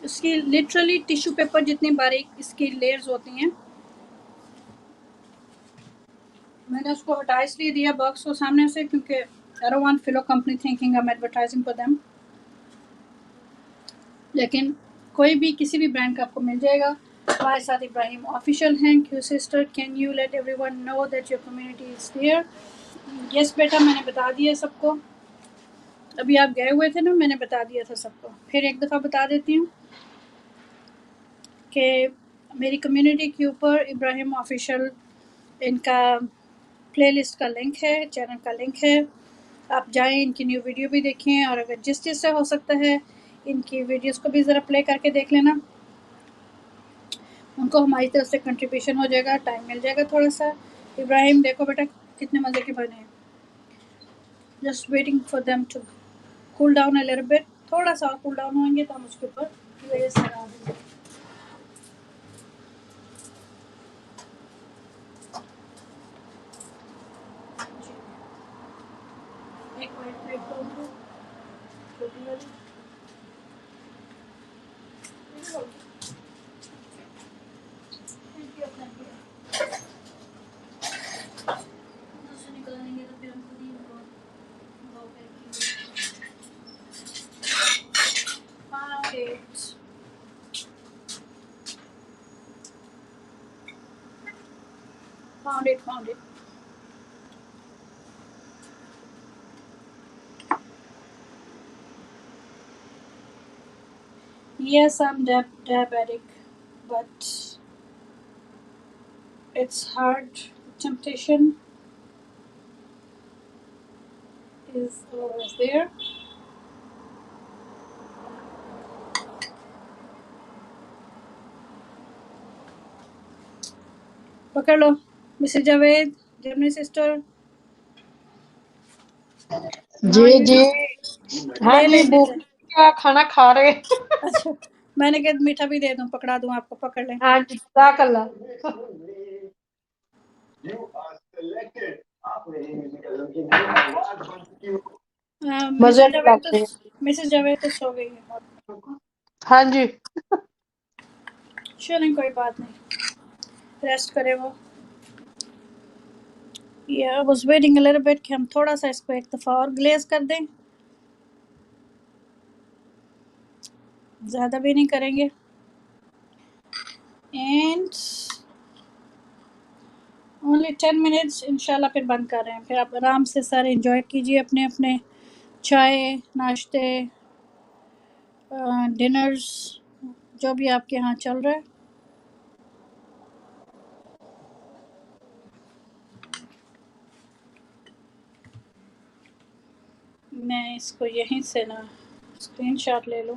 इसकी literally tissue paper जितनी बारीक इसकी layers होती हैं. मैंने उसको हटा इसलिए दिया बॉक्स को सामने से, क्योंकि I don't want fellow company thinking I am advertising for them. लेकिन कोई भी किसी भी ब्रांड का आपको मिल जाएगा. हमारे साथ इब्राहिम ऑफिशियल हैं. क्यू sister, can you let everyone know that your community is there? Yes बेटा, मैंने बता दिया सबको. अभी आप गए हुए थे ना, मैंने बता दिया था सबको. फिर एक दफ़ा बता देती हूँ कि मेरी कम्युनिटी के ऊपर इब्राहिम ऑफिशियल इनका प्लेलिस्ट का लिंक है, चैनल का लिंक है. आप जाएं, इनकी न्यू वीडियो भी देखें, और अगर जिस चीज़ से हो सकता है इनकी वीडियोस को भी ज़रा प्ले करके देख लेना. उनको हमारी तरफ से कंट्रीब्यूशन हो जाएगा, टाइम मिल जाएगा थोड़ा सा. इब्राहिम देखो बेटा कितने मज़े के बने हैं. Just waiting for them to cool down a little bit. थोड़ा सा कूल डाउन होंगे तो हम उसके ऊपर ग्लेज़ लगा देंगे. एक वाइट प्लेट को उनको छोटी वाली दूसरी निकालेंगे तो फिर हम खुद ही उनको वो करेंगे. Found it. Found it. Yes, I'm diabetic, but it's hard. Temptation is always there. पकड़ लो मिसेस जावेद, जर्मनी सिस्टर. जी जी. हाँ ले जी, ले ले भूख ले. क्या खाना खा रहे. अच्छा, मैंने कहा मीठा भी दे दूं, पकड़ा दूं आपको. पकड़ लें. हाँ जी, जाकल्ला. मजे में लगते हैं. मिसेस जावेद तो सो गई है. हाँ जी. चलें, कोई बात नहीं, रेस्ट करें वो. I was waiting a little bit कि हम थोड़ा सा इसको एक दफ़ा और ग्लेज कर दें. ज़्यादा भी नहीं करेंगे. एंड ओनली 10 मिनट्स, इंशाल्लाह फिर बंद कर रहे हैं. फिर आप आराम से सारे एंजॉय कीजिए अपने अपने चाय, नाश्ते, डिनर्स, जो भी आपके यहाँ चल रहा है. मैं इसको यहीं से ना स्क्रीनशॉट ले लूँ।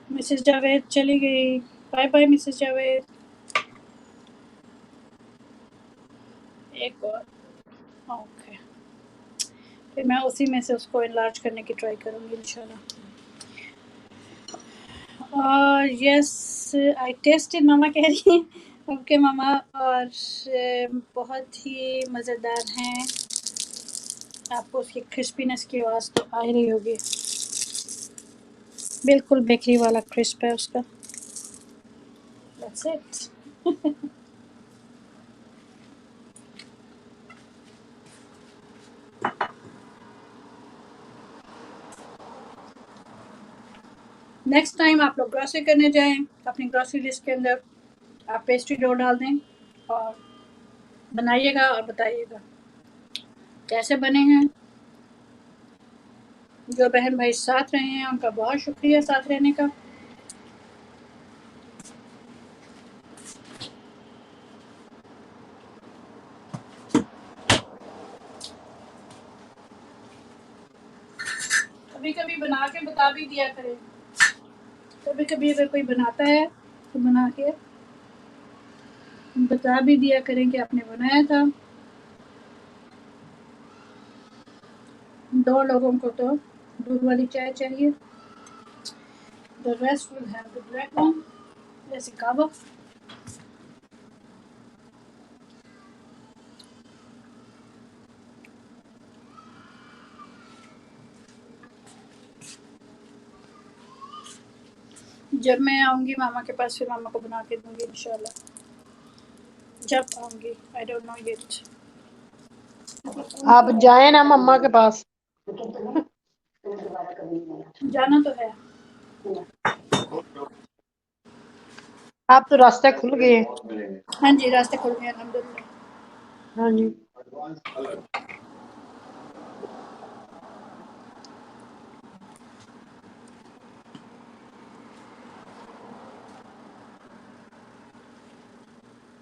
मिसेस जावेद चली गई। Bye bye Mrs Javed. एक और। ओके, फिर मैं उसी में से उसको इनलार्ज करने की ट्राई करूँगी इंशाल्लाह। यस आई टेस्टेड, मामा कह रही हैं। ओके मामा, और बहुत ही मज़ेदार हैं। आपको उसकी क्रिस्पीनेस की आवाज़ तो आ ही रही होगी। बिल्कुल बेकरी वाला क्रिस्प है उसका। That's it. नेक्स्ट टाइम आप लोग ग्रोसरी करने जाएं, अपनी ग्रोसरी लिस्ट के अंदर आप पेस्ट्री डो डाल दें और बनाइएगा और बताइएगा कैसे बने हैं। जो बहन भाई साथ रहे हैं उनका बहुत शुक्रिया साथ रहने का। कभी कभी बना के बता भी दिया करें। कभी कभी अगर कोई बनाता है तो बना के बता भी दिया करें कि आपने बनाया था। 2 लोगों को तो दूध वाली चाय चाहिए। The rest will have the black one, जैसे कावा। जब मैं आऊँगी मामा के पास फिर मामा को बना के दूँगी इंशाल्लाह। जब आऊँगी, आई डोंट नो येट। आप जाए ना मम्मा के पास। जाना तो है। आप तो रास्ते खुल गए। हाँ जी, रास्ते खुल गए अल्हम्दुलिल्लाह। हाँ जी।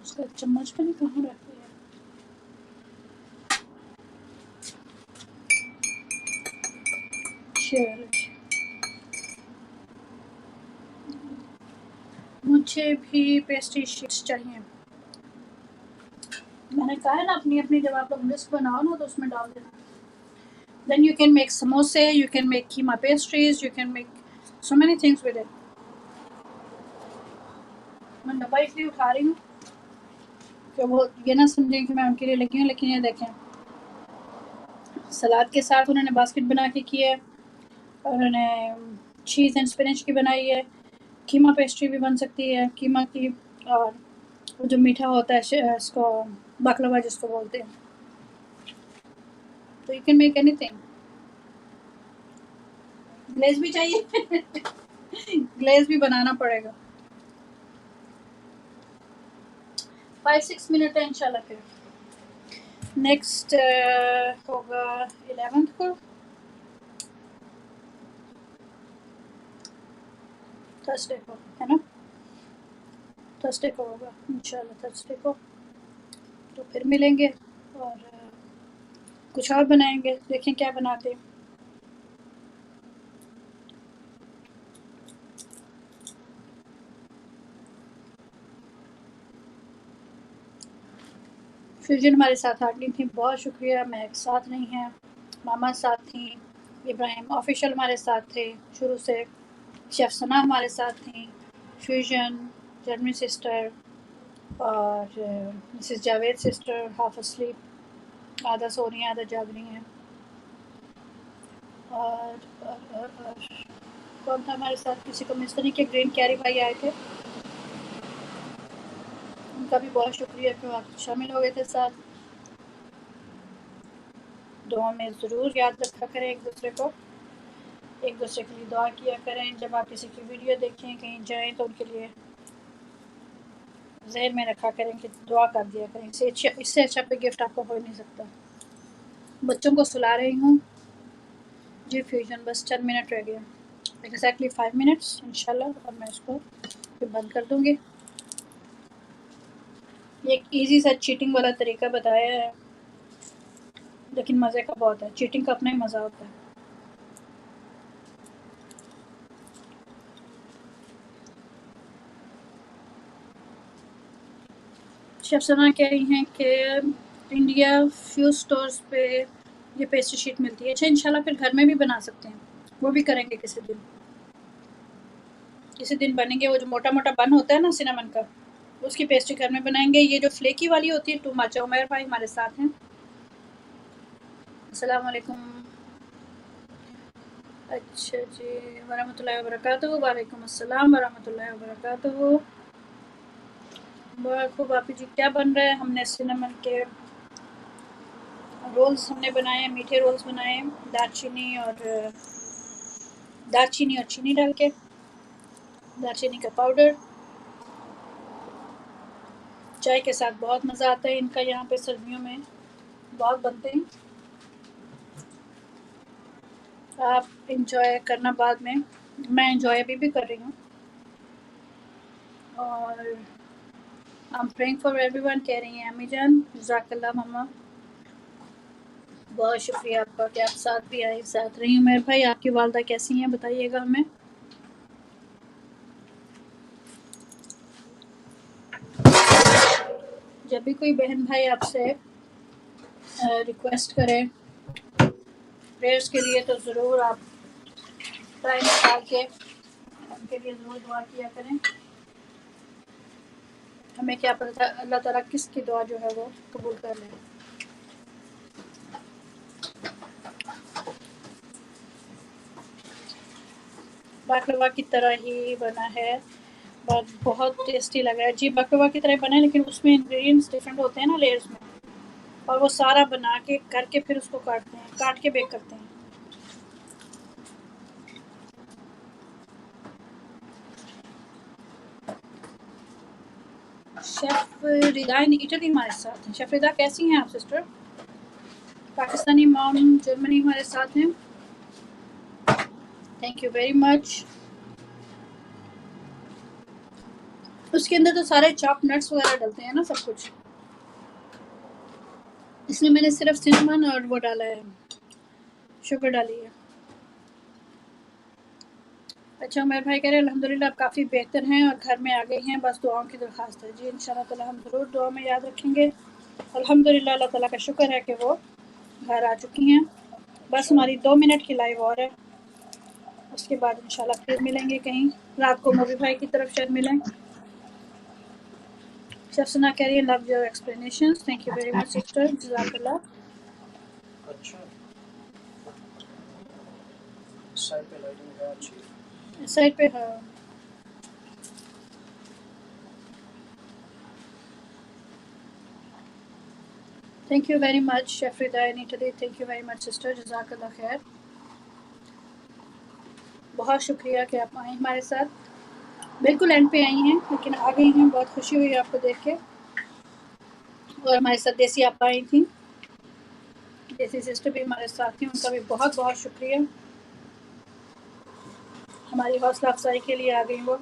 उसका चम्मच भी नहीं कहाँ रख दिया। चलो, मुझे भी पेस्ट्री शीट्स चाहिए। मैंने कहा है ना, अपनी अपनी जब आप लोग लिस्ट बनाओ ना तो उसमें डाल देना। Then you can make samosa, you can make keema pastries, you can make so many things with it. मैं डब्बा इसलिए उठा रही हूँ कि वो ये ना समझें कि मैं उनके लिए लगी हूँ, लेकिन ये देखें सलाद के साथ उन्होंने बास्केट बना के किया है और उन्होंने चीज़ एंड स्पिनच की बनाई है। कीमा पेस्ट्री भी बन सकती है कीमा की, और वो जो मीठा होता है इसको बाकलवा जिसको बोलते हैं। तो you can make anything. Glaze भी चाहिए। ग्लेज भी बनाना पड़ेगा। 5-6 मिनट है इंशाल्लाह। फिर नेक्स्ट होगा 11th को, थर्सडे को, है ना? थर्सडे को होगा इंशाल्लाह। थर्सडे को तो फिर मिलेंगे और कुछ और बनाएंगे, देखें क्या बनाते हैं। फ्यूजन हमारे साथ हार्डली थी, बहुत शुक्रिया। महक साथ नहीं है, मामा साथ थी, इब्राहिम ऑफिशियल हमारे साथ थे शुरू से, शेफ सना हमारे साथ थी, फ्यूजन, जर्मनी सिस्टर और Mrs Javed sister half asleep, आधा सो रही हैं आधा जाग रही हैं। और कौन था हमारे साथ? किसी को मिस तो नहीं किया। ग्रीन कैरी भाई आए थे, उनका भी बहुत शुक्रिया कि आप शामिल हो गए थे साथ। दुआ में ज़रूर याद रखा करें एक दूसरे को, एक दूसरे के लिए दुआ किया करें। जब आप किसी की वीडियो देखें कहीं जाएं तो उनके लिए ज़हन में रखा करें कि दुआ कर दिया करें। इससे अच्छा कोई गिफ्ट आपको हो नहीं सकता। बच्चों को सुला रही हूँ जी फ्यूजन, बस 10 मिनट रह गए, एग्जैक्टली 5 मिनट्स इंशाल्लाह, और मैं इसको फिर बंद कर दूँगी। एक इजी सा चीटिंग वाला तरीका बताया है लेकिन मज़े का बहुत है। चीटिंग का अपना ही मज़ा होता है। शेफ सना कह रही हैं कि इंडिया फ्यू स्टोर्स पे ये पेस्ट्री शीट मिलती है। अच्छा, इंशाल्लाह फिर घर में भी बना सकते हैं, वो भी करेंगे किसी दिन। किसी दिन बनेंगे। वो जो मोटा मोटा बन होता है ना सिनेमन का, उसकी पेस्ट्री घर में बनाएंगे। ये जो फ्लेकी वाली होती है टू मच। उमर भाई हमारे साथ हैं। अस्सलाम वालेकुम। अच्छा जी, वरहमतुल्लाहि वबरकातुहू। वालेकुम अस्सलाम वरहमतुल्लाहि वबरकातुहू। बहुत खूब। आप जी क्या बन रहा है? हमने सिनेमन के रोल्स हमने बनाए हैं, मीठे रोल्स बनाए हैं, दालचीनी और चीनी डाल के। दालचीनी का पाउडर चाय के साथ बहुत मज़ा आता है इनका। यहाँ पे सर्दियों में बहुत बनते हैं। आप इंजॉय करना बाद में। मैं इंजॉय अभी भी कर रही हूँ। और I am praying for everyone कह रही हैं अम्मी जान। जज़ाकल्लाह मम्मा। बहुत शुक्रिया आपका कि आप साथ भी आई, साथ रही। उमर भाई आपकी वालदा कैसी हैं बताइएगा हमें। जब भी कोई बहन भाई आपसे रिक्वेस्ट करें प्रेयर्स के लिए तो ज़रूर आप टाइम निकाल के उनके लिए ज़रूर दुआ किया करें। हमें क्या पता अल्लाह ताला किसकी दुआ जो है वो कबूल कर ले। बाकलवा की तरह ही बना है, बहुत टेस्टी लग रहा है जी। बाकलवा की तरह बना है, लेकिन उसमें इंग्रेडिएंट्स डिफरेंट होते हैं ना लेयर्स में। और वो सारा बना के करके फिर उसको काटते हैं, काट के बेक करते हैं। शेफ रिदा इन इटली हमारे साथ हैं। शेफ रिदा कैसी हैं आप सिस्टर? पाकिस्तानी मॉम जर्मनी हमारे साथ हैं। Thank you very much. उसके अंदर तो सारे चॉप नट्स वगैरह डलते हैं ना, सब कुछ। इसमें मैंने सिर्फ सिनेमन और वो डाला है, शुगर डाली है। अच्छा, उमर भाई कह रहे हैं अल्हम्दुलिल्लाह आप काफ़ी बेहतर हैं और घर में आ गए हैं, बस दुआओं की दरख्वास्त है। जी इंशाल्लाह ताला हम ज़रूर दुआ में याद रखेंगे। अल्हम्दुलिल्लाह अल्लाह ताला का शुक्र है कि वो घर आ चुकी हैं। बस हमारी 2 मिनट की लाइव और है, उसके बाद इंशाल्लाह फिर मिलेंगे कहीं। रात को मोबी भाई की तरफ शायद मिलें। शेफ सना कह रही है love your explanations. Thank you very much sister, जज़ाकल्लाह। अच्छा साइड पे लाइटिंग है अच्छी। साइड पे हाँ। Thank you very much chef Rida in Italy. Thank you very much sister, जज़ाकल्लाह खैर। बहुत शुक्रिया कि आप आए हमारे साथ। बिल्कुल एंड पे आई हैं, लेकिन आ गई हैं। बहुत खुशी हुई आपको देख के। और हमारे साथ देसी आप आई थी, देसी सिस्टर भी हमारे साथ थी, उनका भी बहुत बहुत शुक्रिया। हमारी हौसला अफजाई के लिए आ गई वो।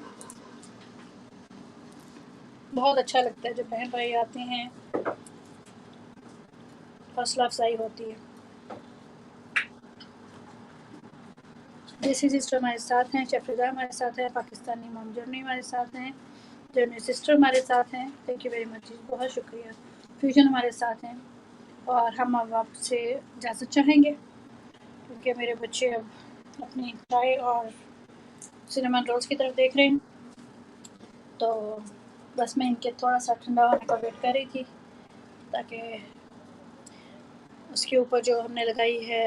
बहुत अच्छा लगता है जब बहन भाई आते हैं, हौसला अफजाई होती है। देसी सिस्टर हमारे साथ हैं, शेफ रिदा हमारे साथ हैं, पाकिस्तानी मॉम जर्नी हमारे साथ हैं, जर्नी सिस्टर हमारे साथ हैं। थैंक यू वेरी मच, बहुत शुक्रिया। फ्यूजन हमारे साथ हैं। और हम अब आपसे इजाज़त चाहेंगे क्योंकि मेरे बच्चे अब अपनी चाय और सिनेमन रोल्स की तरफ देख रहे हैं। तो बस मैं इनके थोड़ा सा ठंडा होने का वेट कर रही थी ताकि उसके ऊपर जो हमने लगाई है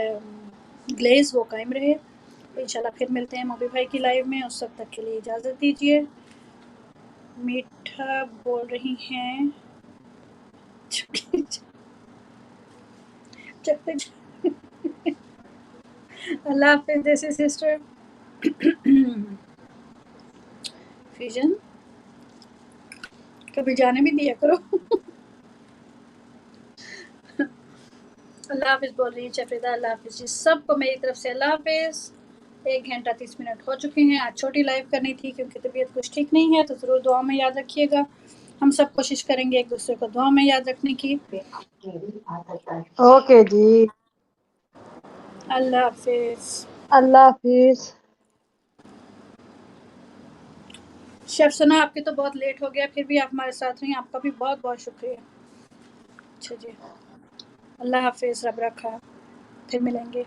ग्लेज़ वो कायम रहे। इंशाल्लाह फिर मिलते हैं मोबी भाई की लाइव में। उस वक्त तक के लिए इजाज़त दीजिए। मीठा बोल रही हैं अल्लाह हाफिज़ देसी सिस्टर। फ्यूजन कभी जाने भी दिया करो। अल्लाह हाफिज़ बोल रही है चफरीदा। अल्लाह हाफिज़ जी सबको मेरी तरफ से। अल्लाह हाफिज़। 1 घंटा 30 मिनट हो चुके हैं। आज छोटी लाइव करनी थी क्योंकि तबीयत कुछ ठीक नहीं है, तो ज़रूर दुआ में याद रखिएगा। हम सब कोशिश करेंगे एक दूसरे को दुआ में याद रखने की। ओके जी, अल्लाह हाफिज। अल्लाह हाफिज। शेफ सना, आपके तो बहुत लेट हो गया, फिर भी आप हमारे साथ रही, आपका भी बहुत बहुत शुक्रिया। अच्छा जी, अल्लाह हाफिज, रब रखा, फिर मिलेंगे।